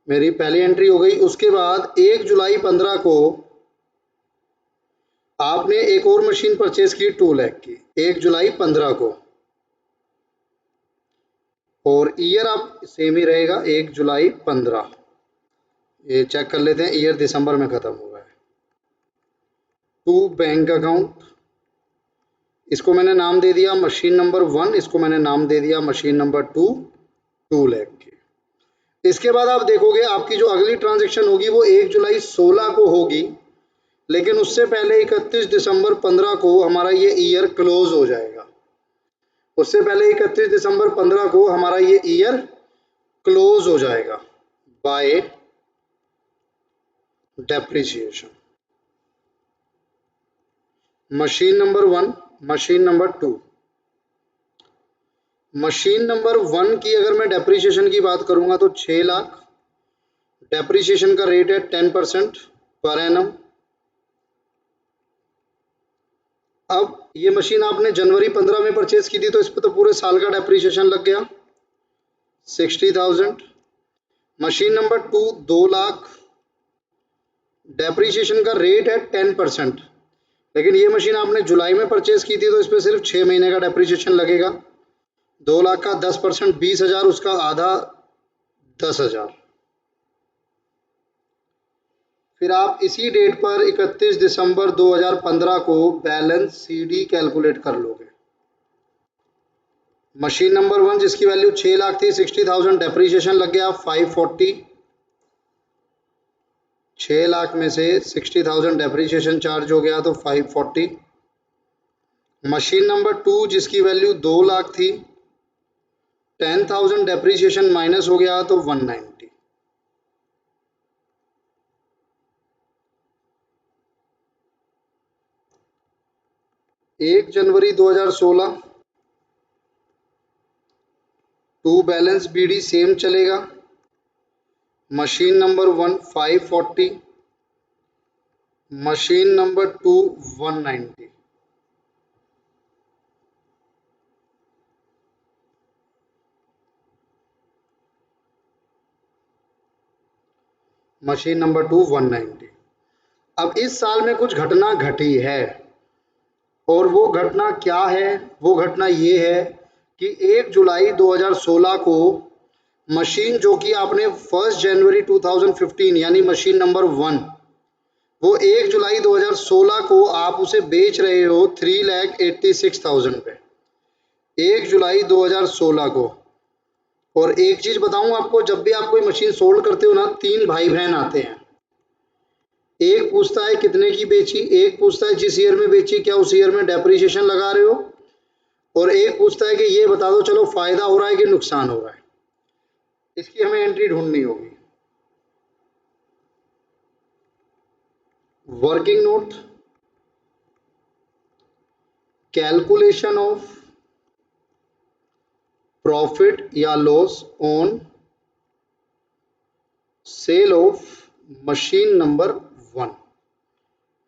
मेरी पहली एंट्री हो गई। उसके बाद 1 जुलाई 15 को आपने एक और मशीन परचेज की 2 लाख की, 1 जुलाई 15 को, और ईयर आप सेम ही रहेगा 1 जुलाई 15। ये चेक कर लेते हैं, ईयर दिसंबर में खत्म हुआ है। टू बैंक अकाउंट, इसको मैंने नाम दे दिया मशीन नंबर 1, इसको मैंने नाम दे दिया मशीन नंबर 2, 2 लाख की। इसके बाद आप देखोगे आपकी जो अगली ट्रांजैक्शन होगी वो 1 जुलाई 16 को होगी, लेकिन उससे पहले 31 दिसंबर 15 को हमारा ये ईयर क्लोज हो जाएगा। उससे पहले 31 दिसंबर 15 को हमारा ये ईयर क्लोज हो जाएगा bye depreciation. Machine number 1, machine number 2। Machine number 1 की अगर मैं डेप्रिसिएशन की बात करूंगा तो 6 लाख, डेप्रिसिएशन का रेट है 10% पर एनम। अब ये मशीन आपने जनवरी 15 में परचेज की थी, तो इस पर तो पूरे साल का डेप्रिसिएशन लग गया 60,000। मशीन नंबर 2 2,00,000, डेप्रीशिएशन का रेट है 10%, लेकिन ये मशीन आपने जुलाई में परचेज की थी तो इस पर सिर्फ 6 महीने का डेप्रीशिएशन लगेगा। 2,00,000 का 10% 20,000, उसका आधा 10,000। फिर आप इसी डेट पर 31 दिसंबर 2015 को बैलेंस सीडी कैलकुलेट कर लोगे। मशीन नंबर 1 जिसकी वैल्यू 6,00,000 थी, 60,000 डेप्रीशिएशन लग गया 540। 6,00,000 में से 60,000 डेप्रीशिएशन चार्ज हो गया तो 540। मशीन नंबर 2 जिसकी वैल्यू 2,00,000 थी, 10,000 डेप्रीशिएशन माइनस हो गया तो 190। 1 January 2016 to balance BD same चलेगा। Machine number 1 540, machine number 2 190। Machine number 2 190। अब इस साल में कुछ घटना घटी है, और वो घटना क्या है? वो घटना ये है कि 1 जुलाई 2016 को मशीन जो कि आपने 1 जनवरी 2015 यानी मशीन नंबर 1, वो 1 जुलाई 2016 को आप उसे बेच रहे हो 3,86,000 पे, 1 जुलाई 2016 को। और एक चीज बताऊं आपको, जब भी आप कोई मशीन सोल्ड करते हो ना, 3 भाई बहन आते हैं। एक पूछता है कितने की बेची, एक पूछता है जिस ईयर में बेची क्या उस ईयर में डेप्रीशिएशन लगा रहे हो, और एक पूछता है कि ये बता दो चलो फायदा हो रहा है कि नुकसान हो रहा है। इसकी हमें एंट्री ढूंढनी होगी। Working note, calculation of profit या loss on sale of machine number 1।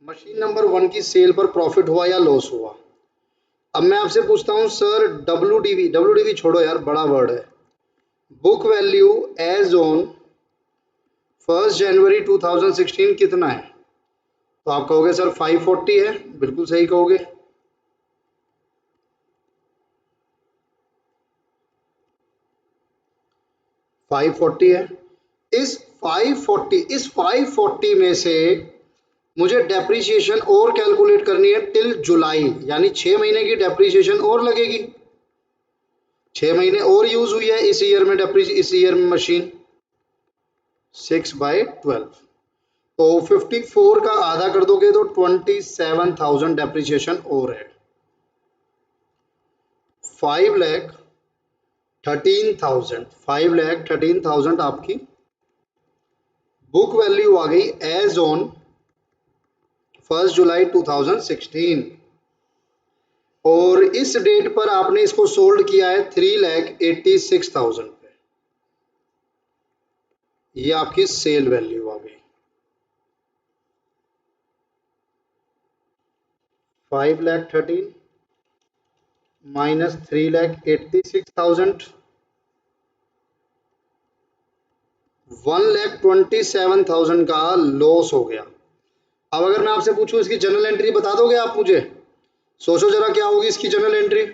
Machine number 1 की सेल पर प्रॉफिट हुआ या लॉस हुआ। अब मैं आपसे पूछता हूं सर, डब्ल्यूडीवी, डब्ल्यूडीवी छोड़ो यार, बड़ा वर्ड है। Book value as on 1 January 2016 कितना है? तो आप कहोगे सर 540 है, बिल्कुल सही कहोगे। 540 है। इस 540 में से मुझे डेप्रीशिएशन और कैलकुलेट करनी है टिल जुलाई, यानी 6 महीने की डेप्रीशिएशन और लगेगी। 6 महीने और यूज हुई है इस ईयर में इस ईयर में मशीन 6/12, तो 54 का आधा कर दोगे तो 27,000 डेप्रीशिएशन और है। 5,13,000 आपकी बुक वैल्यू आ गई एज ऑन 1 जुलाई 2016, और इस डेट पर आपने इसको सोल्ड किया है 3,86,000 पे। ये आपकी सेल वैल्यू आ गई। 5,13,000 माइनस 3,86,000, 1,27,000 का लॉस हो गया। अब अगर मैं आपसे पूछूं इसकी जनरल एंट्री बता दोगे आप मुझे? सोचो जरा क्या होगी इसकी general entry.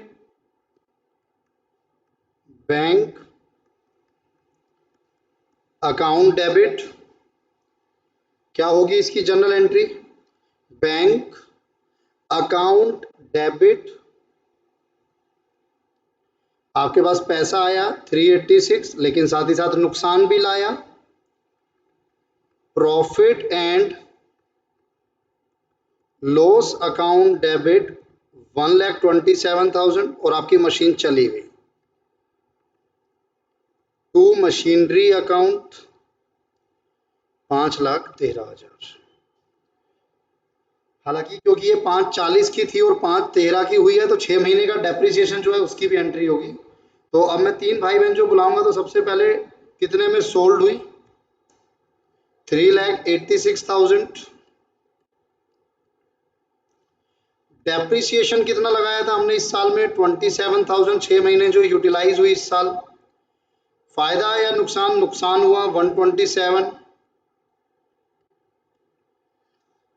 Bank account debit, क्या होगी इसकी general entry? Bank account debit, आपके पास पैसा आया 386, लेकिन साथ ही साथ नुकसान भी लाया, profit and loss account debit 1,27,000, और आपकी मशीन चली गई। To machinery account 5,13,000। हालांकि क्योंकि ये 5,40 की थी और 5,13 की हुई है, तो 6 महीने का डेप्रिसिएशन जो है उसकी भी एंट्री होगी। तो अब मैं 3 भाई बहन जो बुलाऊंगा, तो सबसे पहले कितने में सोल्ड हुई? 3,86,000। डेप्रिसिएशन कितना लगाया था हमने इस साल में? 27,000, 6 महीने जो यूटिलाइज हुई इस साल। फायदा या नुकसान? नुकसान हुआ 127।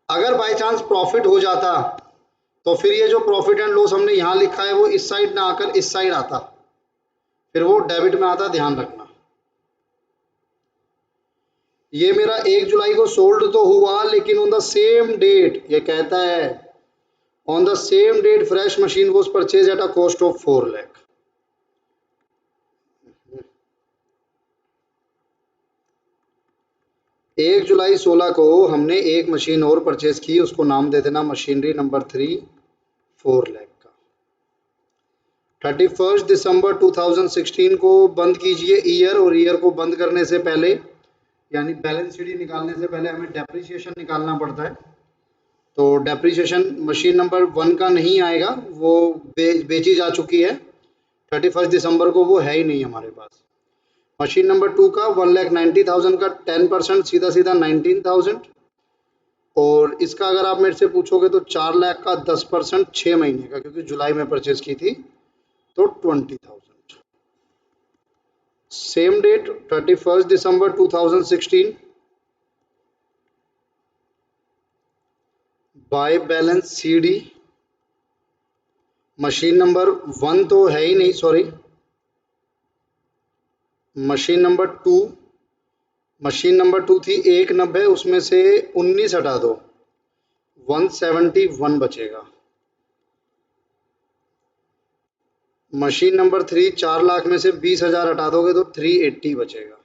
अगर बाय चांस प्रॉफिट हो जाता तो फिर ये जो प्रॉफिट एंड लॉस हमने यहाँ लिखा है वो इस साइड ना आकर इस साइड आता, फिर वो डेबिट में आता, ध्यान रखना। ये मेरा 1 जुलाई को सोल्ड तो हुआ, लेकिन ऑन द सेम डेट ये कहता है on the same date fresh machine was purchase at a cost of 4 lakh. 1 जुलाई 16 को हमने एक मशीन और परचेज की, उसको नाम दे देना मशीनरी नंबर 3, 4 लाख का। 31 दिसंबर 2016 को बंद कीजिए ईयर, और ईयर को बंद करने से पहले यानी बैलेंस शीट निकालने से पहले हमें डेप्रिसिएशन निकालना पड़ता है। तो डेप्रिसिएशन मशीन नंबर 1 का नहीं आएगा, वो बेची जा चुकी है 31 दिसंबर को, वो है ही नहीं हमारे पास। मशीन नंबर 2 का 1,90,000 का 10% सीधा सीधा 19,000, और इसका अगर आप मेरे से पूछोगे तो 4 लाख का 10% 6 महीने का, क्योंकि जुलाई में परचेज की थी, तो 20,000। Same date 31 December 2016, by balance CD machine number 1 तो है ही नहीं, sorry, machine number 2, machine number 2 थी 190, उसमें से 19 हटा दो, 171 बचेगा। मशीन नंबर 3 4 लाख में से 20,000 हटा दोगे तो 380 बचेगा।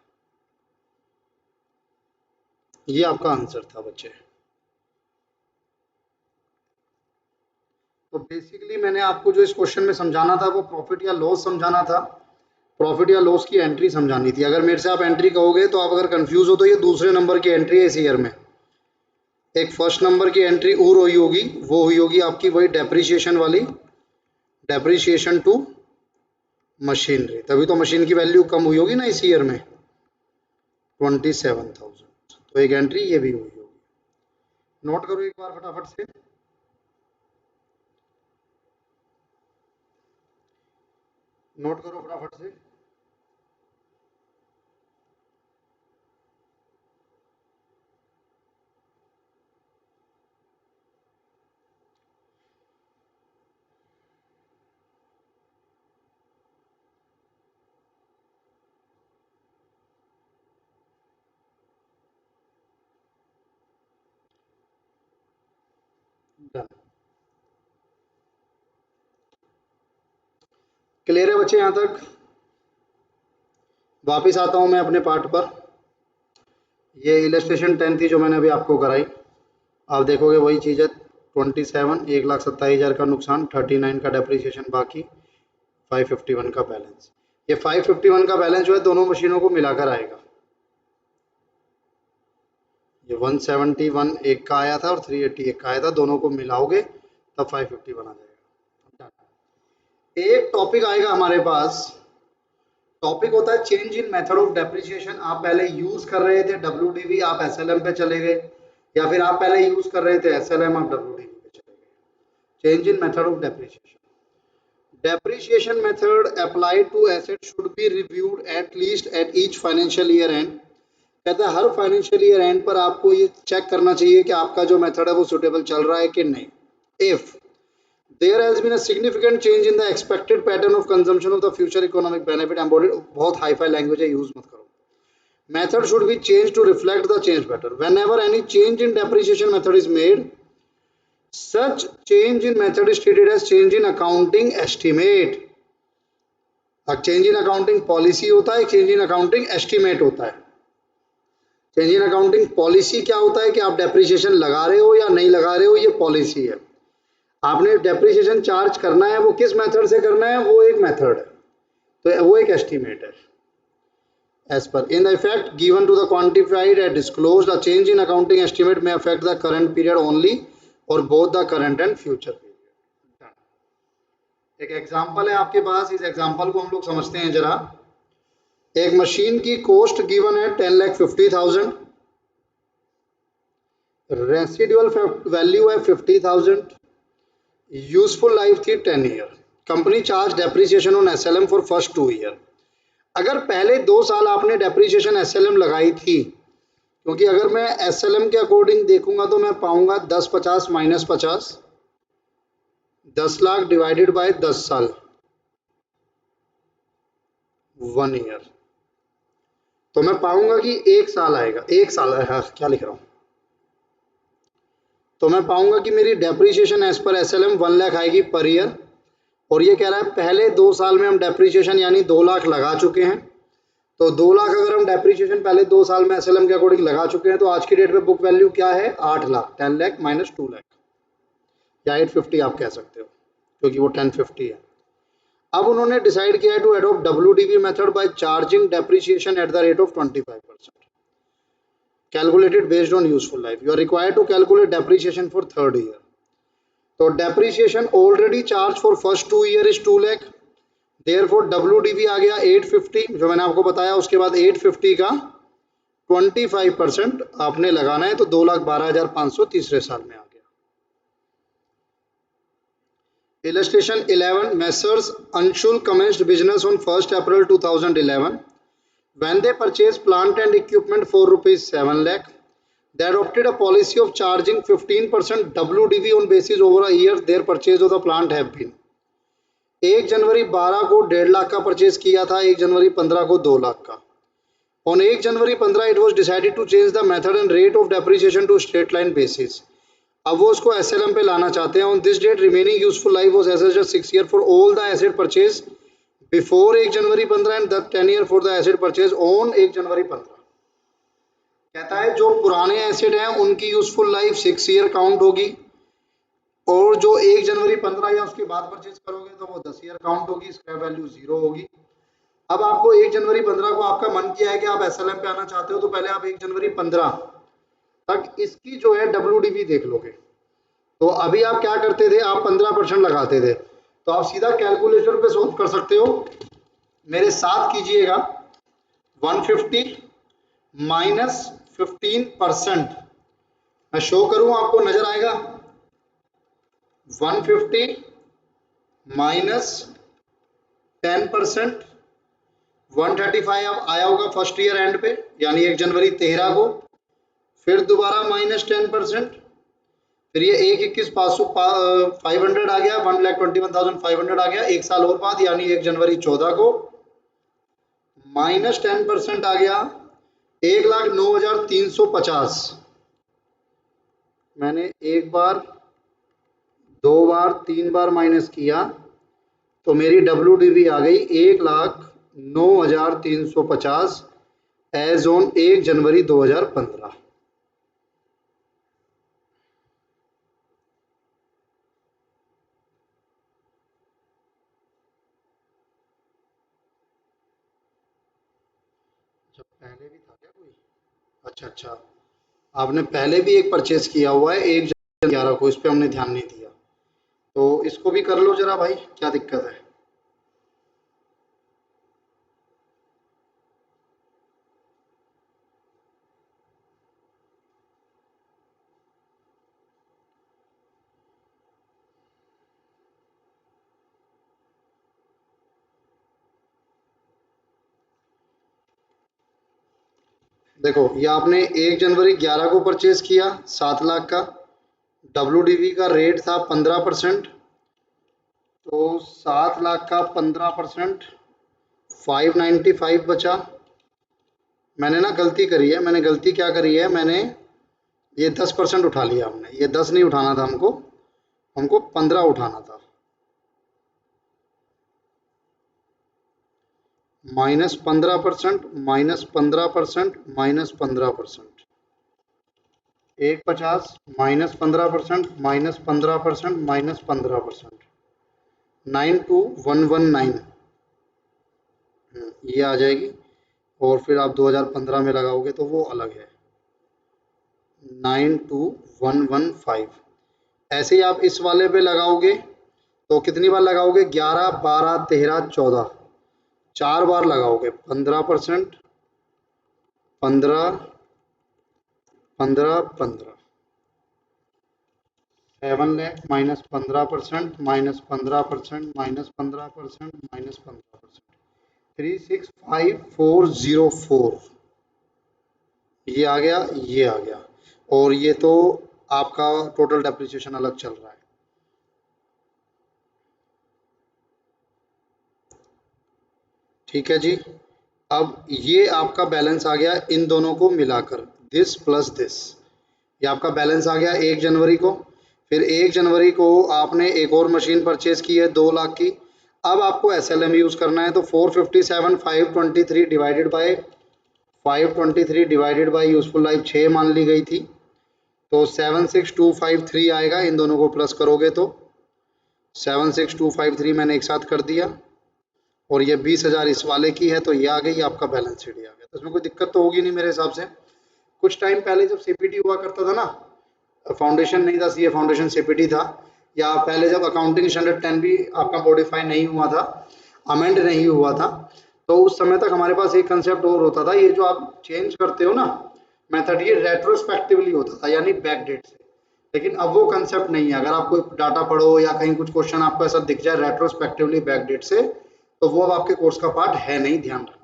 ये आपका आंसर था बच्चे। तो बेसिकली मैंने आपको जो इस क्वेश्चन में समझाना था वो प्रॉफिट या लॉस समझाना था, प्रॉफिट या लॉस की एंट्री समझानी थी। अगर मेरे से आप एंट्री कहोगे तो आप अगर कंफ्यूज हो तो ये दूसरे नंबर की एंट्री है इस ईयर में। एक फर्स्ट नंबर की एंट्री और हुई होगी, वो हुई होगी आपकी वही डेप्रिसिएशन वाली, डेप्रिसिएशन टू मशीनरी, तभी तो मशीन की वैल्यू कम हुई होगी ना इस ईयर में, 27,000। तो एक एंट्री ये भी हुई होगी। नोट करो एक बार फटाफट से, नोट करो फटाफट से। डन, क्लियर है बच्चे यहाँ तक? वापिस आता हूँ मैं अपने पार्ट पर। ये इलस्ट्रेशन 10 थी जो मैंने अभी आपको कराई। आप देखोगे वही चीज़ है, 27, 1,27,000 का नुकसान, 39 का डेप्रिसिएशन, बाकी 551 का बैलेंस। ये 551 का बैलेंस जो है दोनों मशीनों को मिलाकर आएगा। ये 171 एक का आया था और 380 एक का आया था, दोनों को मिलाओगे तब 551 आ जाएगा। एक टॉपिक आएगा हमारे पास, टॉपिक होता है change in method of depreciation. आप पहले यूज कर रहे थे WDV, आप SLM पे चले गए, या फिर आप पहले यूज कर रहे थे SLM, आप WDV पे चले गए। Change in method of depreciation. Depreciation method applied to asset should be reviewed at least at each financial year end। कहता है हर फाइनेंशियल ईयर एंड पर आपको ये चेक करना चाहिए कि आपका जो मेथड है वो सुटेबल चल रहा है कि नहीं। If there has been a significant change in the expected pattern of consumption of the future economic benefit embodied, बहुत हाई फाई लैंग्वेज है, यूज मत करो। Method should be changed to reflect the change pattern. Whenever any change in depreciation method is made, such change in method is treated as change in accounting estimate। अब change in accounting policy होता है, change in accounting estimate होता है। Change in accounting policy क्या होता है कि आप डेप्रिसिएशन लगा रहे हो या नहीं लगा रहे हो, ये पॉलिसी है। आपने डेप्रिसिएशन चार्ज करना है, वो किस मेथड से करना है, वो एक मेथड है, तो वो एक एस्टिमेट है। As per in the effect given to the quantified and disclosed, a change in accounting estimate may affect the current period only or both the current and future period। एक example है आपके पास, इस example को हम लोग समझते हैं जरा। एक मशीन की कॉस्ट गिवन है 10,50,000, रेसिडुअल वैल्यू है 50,000, यूजफुल लाइफ थी 10 year. Company charge depreciation on SLM for first 2 year. अगर पहले 2 साल आपने डेप्रीशिएशन एसएलएम लगाई थी, क्योंकि अगर मैं एसएलएम के अकॉर्डिंग देखूंगा तो मैं पाऊंगा 10 50 - 50, 10 लाख डिवाइडेड बाय 10 साल, 1 ईयर, तो मैं पाऊंगा कि 1 साल आएगा, 1 साल, हाँ, क्या लिख रहा हूँ, तो मैं पाऊंगा कि मेरी depreciation as per SLM 1 lakh आएगी पर ईयर। और ये कह रहा है पहले 2 साल में हम डेप्रीशिएशन यानी 2 लाख लगा चुके हैं, तो 2 लाख अगर हम डेप्रीशिएशन पहले 2 साल में एसएलएम के अकॉर्डिंग लगा चुके हैं, तो आज की डेट पे बुक वैल्यू क्या है, 8 लाख, 10 लाख माइनस 2 लाख, या 850 आप कह सकते हो, क्योंकि वो 1050 है। अब उन्होंने डिसाइड किया है to adopt WDV method by charging depreciation at the rate of 25%, calculated based on useful life. You are required to calculate depreciation for 3rd year. तो depreciation already charge for first 2 year is 2 lakh, therefore WDV आ गया 850, जो मैंने आपको बताया। उसके बाद 850 का 25% आपने लगाना है, तो 2,12,500 तीसरे साल में आ गया। Illustration 11, Messrs. Anshul commenced business on 1st April 2011. When they purchased plant and equipment for rupees 7 lakh, they adopted a policy of charging 15% WDV on basis over a year their purchase of the plant have been. 1 जनवरी 12 को 1.5 लाख का purchase किया था, 1 जनवरी 15 को 2 लाख का। On 1 January 15 it was decided to change the method and rate of depreciation to straight line basis. अब वो उसको SLM पे लाना चाहते हैं। On this date remaining useful life was assessed as 6 year for all the asset purchase before 1 January 15 and the 10 year for the asset purchase on 1 January 15। कहता है जो पुराने एसेट हैं उनकी यूजफुल लाइफ 6 ईयर काउंट होगी, और जो 1 जनवरी 15 या उसके बाद परचेज करोगे तो वो 10 ईयर काउंट होगी, स्क्रैप वैल्यू 0 होगी। अब आपको 1 जनवरी 15 को आपका मन किया है कि आप एसएलएम पे आना चाहते हो, तो पहले आप 1 जनवरी 15 तक इसकी जो है WDV देख लोगे। तो अभी आप क्या करते थे, आप 15% लगाते थे, तो आप सीधा कैलकुलेटर पे सोल्व कर सकते हो। मेरे साथ कीजिएगा, 150 माइनस 15%, मैं शो करूं आपको नजर आएगा। 150 माइनस 10%, 135 अब आया होगा फर्स्ट ईयर एंड पे, यानी 1 जनवरी 13 को, फिर दोबारा माइनस 10%, फिर ये 1,21,500 आ गया, 1,21,500 आ गया, 1 साल और बाद यानी 1 जनवरी 14 को माइनस 10% आ गया, 1,09,350। मैंने एक बार, 2 बार, 3 बार माइनस किया, तो मेरी WDV आ गई 1,09,350 एज ऑन 1 जनवरी 2015। जब पहले भी था क्या कोई, अच्छा अच्छा, आपने पहले भी एक परचेज किया हुआ है 1 जनवरी 11 को, इस पे हमने ध्यान नहीं दिया, तो इसको भी कर लो जरा भाई, क्या दिक्कत है। देखो, ये आपने 1 जनवरी 11 को परचेज किया 7 लाख का, WDV का रेट था 15%, तो 7 लाख का 15%, 595 बचा। मैंने ना गलती करी है, मैंने गलती क्या करी है, मैंने ये 10% उठा लिया, हमने ये 10 नहीं उठाना था, हमको हमको 15 उठाना था। -15%, -15%, -15%, 150, -15%, -15%, -15%, 92,119 ये आ जाएगी। और फिर आप 2015 में लगाओगे तो वो अलग है, 92,115। ऐसे ही आप इस वाले पे लगाओगे तो कितनी बार लगाओगे, 11, 12, 13, 14, 4 बार लगाओगे। 15%, 15, 15, 15, 7 लाख -15%, -15%, -15%, -15%, 365,404 ये आ गया, ये आ गया, और ये तो आपका टोटल डेप्रिसिएशन अलग चल रहा है। ठीक है जी। अब ये आपका बैलेंस आ गया इन दोनों को मिलाकर, दिस प्लस दिस, ये आपका बैलेंस आ गया 1 जनवरी को। फिर 1 जनवरी को आपने एक और मशीन परचेज की है 2 लाख की। अब आपको SLM यूज़ करना है, तो 457,523 डिवाइडेड बाई यूजफुल लाइफ 6 मान ली गई थी, तो 76253 आएगा। इन दोनों को प्लस करोगे तो 76253 मैंने एक साथ कर दिया, और ये 20,000 इस वाले की है, तो ये आ गई आपका बैलेंस शीट, आ गया। तो इसमें कोई दिक्कत तो होगी नहीं मेरे हिसाब से। कुछ टाइम पहले जब CPT हुआ करता था ना, फाउंडेशन नहीं था, CA फाउंडेशन CPT था, या पहले जब अकाउंटिंग स्टैंडर्ड 10 भी आपका मॉडिफाई नहीं हुआ था, अमेंड नहीं हुआ था, तो उस समय तक हमारे पास एक कंसेप्ट और होता था, ये जो आप चेंज करते हो ना मेथड, ये रेट्रोस्पेक्टिवली होता था, यानी बैक डेट से। लेकिन अब वो कंसेप्ट नहीं है। अगर आप कोई डाटा पढ़ो या कहीं कुछ क्वेश्चन आपको ऐसा दिख जाए रेट्रोस्पेक्टिवली बैक डेट से, तो वो अब आपके कोर्स का पार्ट है नहीं, ध्यान रखना।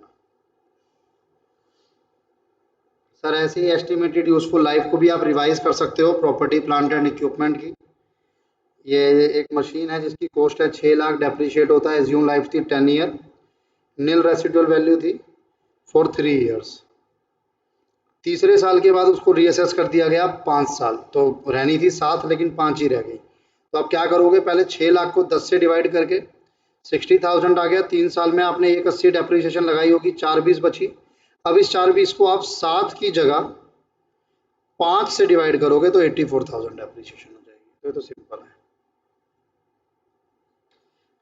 सर ऐसे ही एस्टिमेटेड यूजफुल लाइफ को भी आप रिवाइज कर सकते हो प्रॉपर्टी प्लांट एंड इक्विपमेंट की। ये एक मशीन है जिसकी कॉस्ट है 6 लाख, डेप्रिशिएट होता है, एज्यूम लाइफ थी 10 ईयर, नील रेसिडुअल वैल्यू थी फॉर 3 ईयर्स। तीसरे साल के बाद उसको रीअसेस कर दिया गया 5 साल, तो रहनी थी 7 लेकिन 5 ही रह गई। तो आप क्या करोगे, पहले 6 लाख को 10 से डिवाइड करके 60,000 आ गया। 3 साल में आपने 180 डेप्रिसिएशन लगाई होगी, 420 बची। अब इस 420 को आप 7 की जगह 5 से डिवाइड करोगे तो 84,000 डेप्रिसिएशन हो जाएगी। तो ये तो सिंपल है,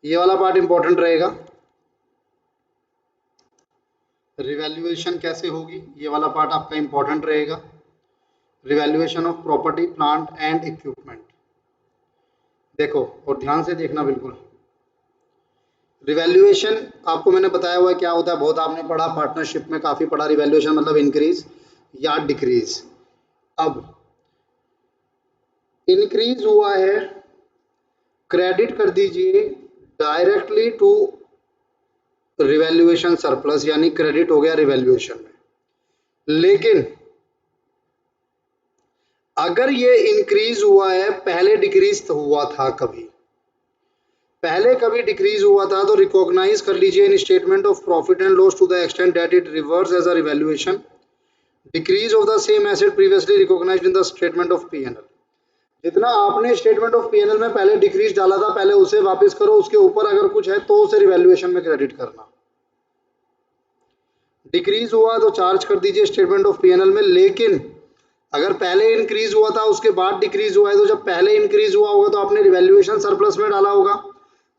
ये वाला पार्ट इंपॉर्टेंट रहेगा। रिवैल्यूएशन कैसे होगी, ये वाला पार्ट आपका इंपॉर्टेंट रहेगा। Revaluation of property plant and equipment, देखो और ध्यान से देखना बिल्कुल। रिवैल्यूएशन आपको मैंने बताया हुआ है क्या होता है, बहुत आपने पढ़ा, पार्टनरशिप में काफ़ी पढ़ा। रिवैल्यूएशन मतलब इंक्रीज या डिक्रीज। अब इंक्रीज हुआ है, क्रेडिट कर दीजिए डायरेक्टली टू रिवैल्यूएशन सरप्लस, यानी क्रेडिट हो गया रिवैल्यूएशन में। लेकिन अगर ये इंक्रीज हुआ है, पहले डिक्रीज हुआ था कभी, पहले कभी डिक्रीज हुआ था, तो रिकॉग्नाइज कर लीजिए in statement of profit and loss to the extent that it reverse as a revaluation decrease of the same asset previously recognised in the statement of P&L। जितना आपने स्टेटमेंट ऑफ P&L में पहले decrease डाला था, पहले उसे वापस करो, उसके ऊपर अगर कुछ है तो उसे रिवैल्यूएशन में क्रेडिट करना। डिक्रीज हुआ तो चार्ज कर दीजिए स्टेटमेंट ऑफ P&L में। लेकिन अगर पहले इंक्रीज हुआ था उसके बाद डिक्रीज हुआ है, तो जब पहले इंक्रीज हुआ होगा तो आपने रिवैल्यूएशन सरप्लस में डाला होगा,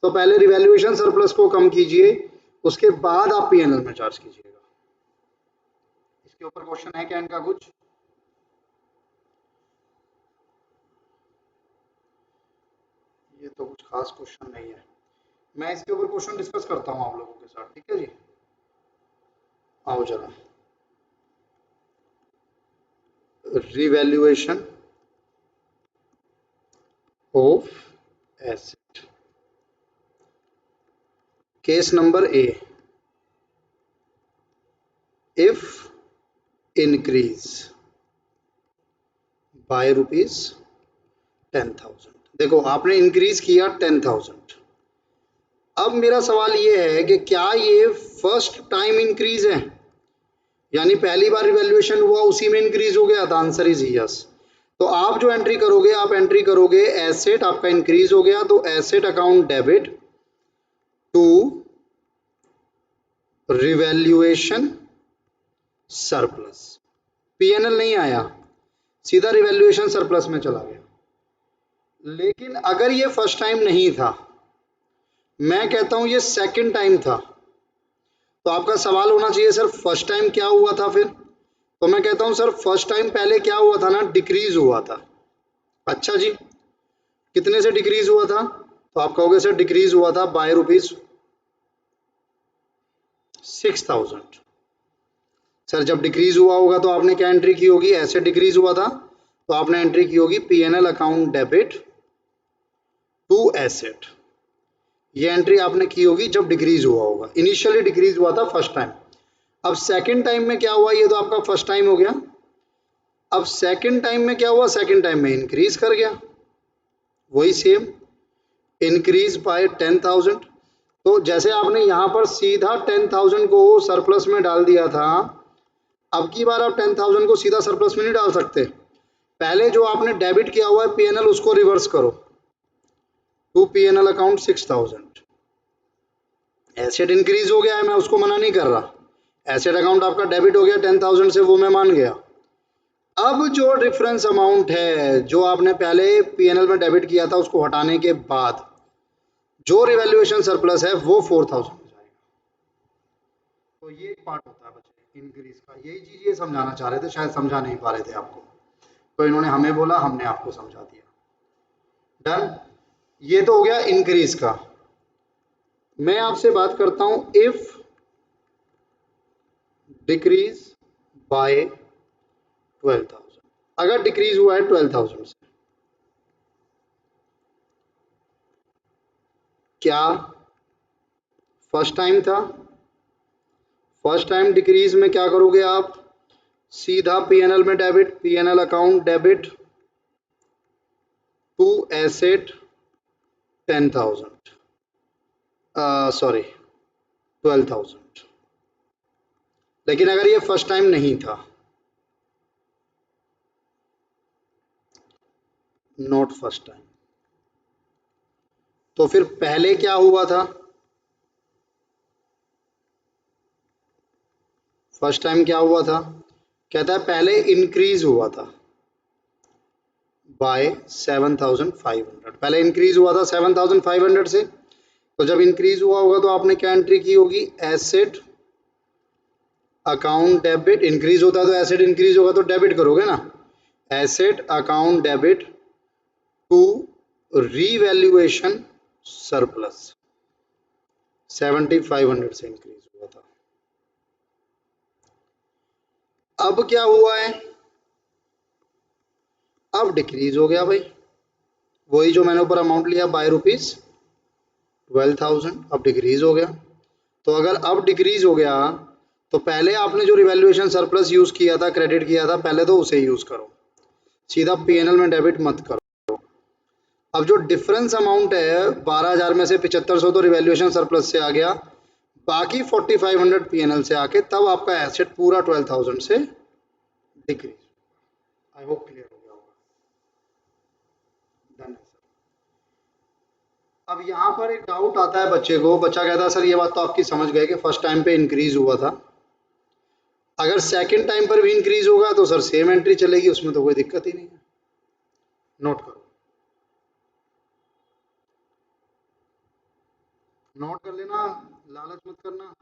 तो पहले रिवैल्यूएशन सरप्लस को कम कीजिए, उसके बाद आप P&L में चार्ज कीजिएगा। इसके ऊपर क्वेश्चन है क्या इनका कुछ? ये तो कुछ खास क्वेश्चन नहीं है, मैं इसके ऊपर क्वेश्चन डिस्कस करता हूँ आप लोगों के साथ, ठीक है जी। आओ जरा, revaluation of asset, case number A, if increase by ₹10,000। देखो आपने इंक्रीज किया 10,000। अब मेरा सवाल ये है कि क्या ये फर्स्ट टाइम इंक्रीज है, यानी पहली बार रिवैल्यूएशन हुआ उसी में इंक्रीज हो गया? The answer is yes. तो आप जो एंट्री करोगे, आप एंट्री करोगे एसेट आपका इंक्रीज हो गया, तो asset account debit to revaluation surplus. P&L नहीं आया, सीधा रिवैल्यूएशन सरप्लस में चला गया। लेकिन अगर ये फर्स्ट टाइम नहीं था, मैं कहता हूं ये सेकंड टाइम था, तो आपका सवाल होना चाहिए सर फर्स्ट टाइम क्या हुआ था फिर? तो मैं कहता हूं सर फर्स्ट टाइम पहले क्या हुआ था ना, डिक्रीज हुआ था। अच्छा जी, कितने से डिक्रीज हुआ था? तो आप कहोगे सर डिक्रीज हुआ था बाय ₹6,000। सर जब डिक्रीज हुआ होगा तो आपने क्या एंट्री की होगी? ऐसे डिक्रीज हुआ था तो आपने एंट्री की होगी P&L account debit to asset, ये एंट्री आपने की होगी जब डिक्रीज हुआ होगा। इनिशियली डिक्रीज हुआ था फर्स्ट टाइम, अब सेकंड टाइम में क्या हुआ, ये तो आपका फर्स्ट टाइम हो गया। अब सेकंड टाइम में क्या हुआ, सेकंड टाइम में इंक्रीज कर गया, वही सेम इंक्रीज बाय 10,000। तो जैसे आपने यहाँ पर सीधा 10,000 को सरप्लस में डाल दिया था, अब की बार आप 10,000 को सीधा सरप्लस में नहीं डाल सकते। पहले जो आपने डेबिट किया हुआ है पीएनएल उसको रिवर्स करो to PNL account 6,000। Asset increase हो गया है, मैं उसको मना नहीं कर रहा, एसेट अकाउंट आपका डेबिट हो गया 10,000 से, वो मैं मान गया। अब जो डिफरेंस अमाउंट है जो आपने पहले पीएनएल में डेबिट किया था उसको हटाने के बाद जो रिवैल्यूएशन सरप्लस है वो 4,000 हो जाएगा। तो ये एक पार्ट होता है बच्चे इंक्रीज का, यही चीज ये समझाना चाह रहे थे, शायद समझा नहीं पा रहे थे आपको, तो इन्होंने हमें बोला, हमने आपको समझा दिया। डन, ये तो हो गया इंक्रीज का। मैं आपसे बात करता हूं इफ डिक्रीज बाय 12,000, अगर डिक्रीज हुआ है 12,000 से, क्या फर्स्ट टाइम था, फर्स्ट टाइम डिक्रीज में क्या करोगे आप, सीधा पीएनएल में debit, PNL account debit to asset 10,000, sorry 12,000। लेकिन अगर ये फर्स्ट टाइम नहीं था, नॉट फर्स्ट टाइम, तो फिर पहले क्या हुआ था, फर्स्ट टाइम क्या हुआ था, कहता है पहले इंक्रीज हुआ था बाय 7,500, पहले इंक्रीज हुआ था 7,500 से। तो जब इंक्रीज हुआ होगा तो आपने क्या एंट्री की होगी, एसेट अकाउंट डेबिट, इंक्रीज होता है तो एसेट इंक्रीज होगा तो डेबिट करोगे ना, asset account debit to revaluation surplus, 7,500 से इंक्रीज हुआ था। अब क्या हुआ है, अब डिक्रीज हो गया भाई, वही जो मैंने ऊपर अमाउंट लिया बाय रुपीज 12,000, अब डिक्रीज हो गया। तो अगर अब डिक्रीज हो गया तो पहले आपने जो रिवैल्यूएशन सरप्लस यूज किया था, क्रेडिट किया था, पहले तो उसे यूज करो, सीधा पीएनएल में डेबिट मत करो। अब जो डिफरेंस अमाउंट है 12,000 में से 7,500 तो रिवैल्यूएशन सरप्लस से आ गया, बाकी 4,500 पीएनएल से आके तब आपका एसेट पूरा 12,000 से डिक्रीज। आई होप क्लियर हो गया होगा। डन है सर। अब यहाँ पर एक डाउट आता है बच्चे को, बच्चा कहता है सर ये बात तो आपकी समझ गए कि फर्स्ट टाइम पे इंक्रीज हुआ था, अगर सेकंड टाइम पर भी इंक्रीज होगा तो सर सेम एंट्री चलेगी, उसमें तो कोई दिक्कत ही नहीं है। नोट करो, नोट कर लेना, लालच मत करना।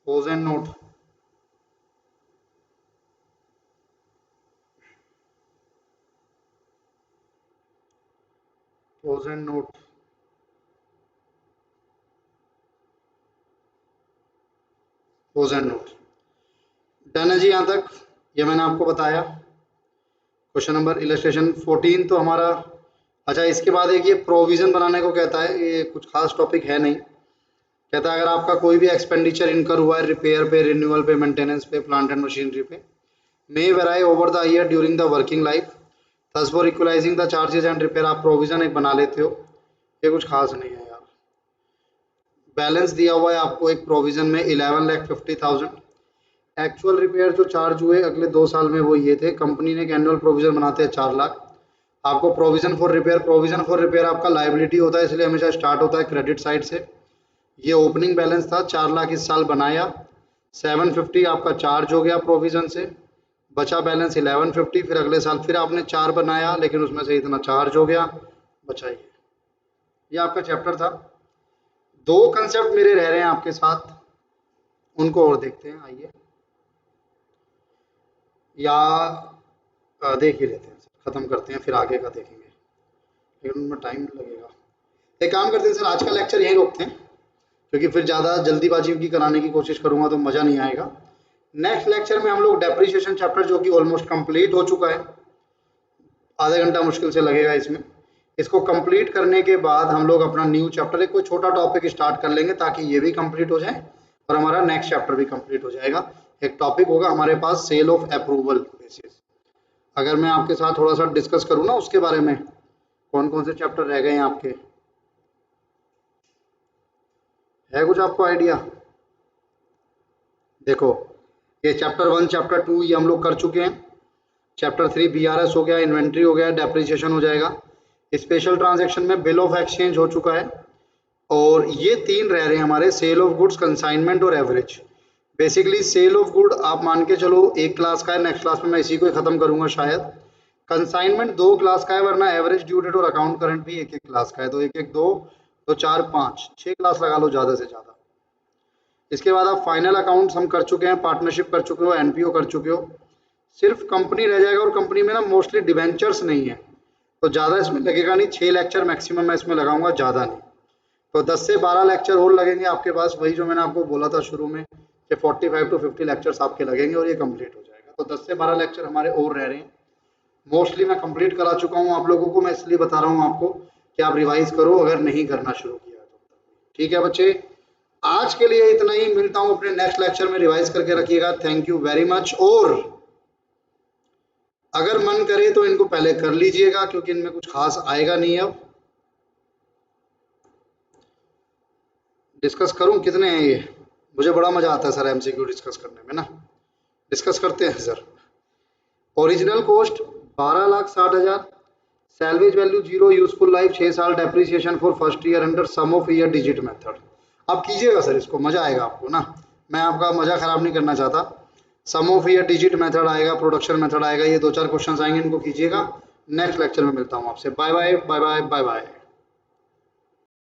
Pose and note, pose and note, pose and note. Done है जी, यहाँ तक ये मैंने आपको बताया। क्वेश्चन नंबर इलस्ट्रेशन 14 तो हमारा, अच्छा इसके बाद एक ये प्रोविजन बनाने को कहता है, ये कुछ खास टॉपिक है नहीं। कहता है अगर आपका कोई भी एक्सपेंडिचर इनकर हुआ है रिपेयर पे, रिन्यूअल पे, मेंटेनेंस पे, प्लांट एंड मशीनरी पे, may vary over the year during the working life, thus for equalising the charges and repair, आप प्रोविजन एक बना लेते हो, ये कुछ खास नहीं है यार। बैलेंस दिया हुआ है आपको एक प्रोविजन में 11,50,000, एक्चुअल रिपेयर जो चार्ज हुए अगले 2 साल में वो ये थे, कंपनी ने एक एनुअल प्रोविजन बनाते हैं 4 लाख। आपको प्रोविजन फॉर रिपेयर आपका लाइबिलिटी होता है, इसलिए हमेशा स्टार्ट होता है क्रेडिट साइड से। ये ओपनिंग बैलेंस था, 4 लाख इस साल बनाया, 750 आपका चार्ज हो गया प्रोविजन से, बचा बैलेंस 1150, फिर अगले साल फिर आपने 4 बनाया लेकिन उसमें से इतना चार्ज हो गया, बचा ये आपका चैप्टर था। 2 कंसेप्ट मेरे रह रहे हैं आपके साथ, उनको और देखते हैं, आइए, या देख ही लेते हैं, खत्म करते हैं फिर आगे का देखेंगे, लेकिन उनमें टाइम लगेगा। एक काम करते हैं सर, आज का लेक्चर यहीं रोकते हैं, क्योंकि फिर ज़्यादा जल्दीबाजी की कराने की कोशिश करूंगा तो मज़ा नहीं आएगा। नेक्स्ट लेक्चर में हम लोग डेप्रिसिएशन चैप्टर, जो कि ऑलमोस्ट कंप्लीट हो चुका है, आधा घंटा मुश्किल से लगेगा इसमें। इसको कंप्लीट करने के बाद हम लोग अपना न्यू चैप्टर, एक कोई छोटा टॉपिक स्टार्ट कर लेंगे ताकि ये भी कंप्लीट हो जाए और हमारा नेक्स्ट चैप्टर भी कंप्लीट हो जाएगा। एक टॉपिक होगा हमारे पास सेल ऑफ अप्रूवल बेसिस। अगर मैं आपके साथ थोड़ा सा डिस्कस करूँ ना उसके बारे में, कौन कौन से चैप्टर रह गए हैं आपके, है कुछ आपको आइडिया? देखो, ये चैप्टर 1 चैप्टर 2 ये हम लोग कर चुके हैं। चैप्टर 3 बीआरएस हो गया, इन्वेंट्री हो गया, डेप्रिसिएशन हो जाएगा। स्पेशल ट्रांजैक्शन में बिल ऑफ एक्सचेंज हो चुका है। और ये 3 रह रहे हैं हमारे, सेल ऑफ गुड्स, कंसाइनमेंट और average. Basically sale of good आप मान के चलो एक क्लास का है, नेक्स्ट क्लास में मैं इसी को ही खत्म करूंगा शायद। कंसाइनमेंट 2 क्लास का है, वरना एवरेज, ड्यू डेट और अकाउंट करंट भी एक एक क्लास का है। तो एक एक 2 तो 4 5 6 क्लास लगा लो ज़्यादा से ज़्यादा। इसके बाद आप फाइनल अकाउंट्स हम कर चुके हैं, पार्टनरशिप कर चुके हो, एनपीओ कर चुके हो। सिर्फ कंपनी रह जाएगा, और कंपनी में ना मोस्टली डिवेंचर्स नहीं है तो ज़्यादा इसमें लगेगा नहीं। 6 लेक्चर मैक्सिमम मैं इसमें लगाऊंगा, ज़्यादा नहीं। तो 10 से 12 लेक्चर और लगेंगे आपके पास, वही जो मैंने आपको बोला था शुरू में कि 45 टू 50 लेक्चर्स आपके लगेंगे और ये कंप्लीट हो जाएगा। तो 10 से 12 लेक्चर हमारे और रह रहे हैं। मोस्टली मैं कंप्लीट करा चुका हूँ आप लोगों को, मैं इसलिए बता रहा हूँ आपको कि आप रिवाइज करो अगर नहीं करना शुरू किया तो। ठीक है बच्चे, आज के लिए इतना ही, मिलता हूँ अपने नेक्स्ट लेक्चर में। रिवाइज करके रखिएगा। Thank you very much. और अगर मन करे तो इनको पहले कर लीजिएगा क्योंकि इनमें कुछ खास आएगा नहीं। अब डिस्कस करूं कितने हैं ये? मुझे बड़ा मजा आता है सर एमसीक्यू डिस्कस करने में ना। डिस्कस करते हैं sir. Original cost 12,60,000, salvage value 0, useful life 6 साल, depreciation for first year under sum of year digit method. अब कीजिएगा सर इसको, मजा आएगा आपको ना, मैं आपका मजा खराब नहीं करना चाहता। सम ऑफ ईयर डिजिट मेथड आएगा, प्रोडक्शन मेथड आएगा, ये 2-4 क्वेश्चन आएंगे, इनको कीजिएगा। नेक्स्ट लेक्चर में मिलता हूँ आपसे। Bye bye bye bye bye bye.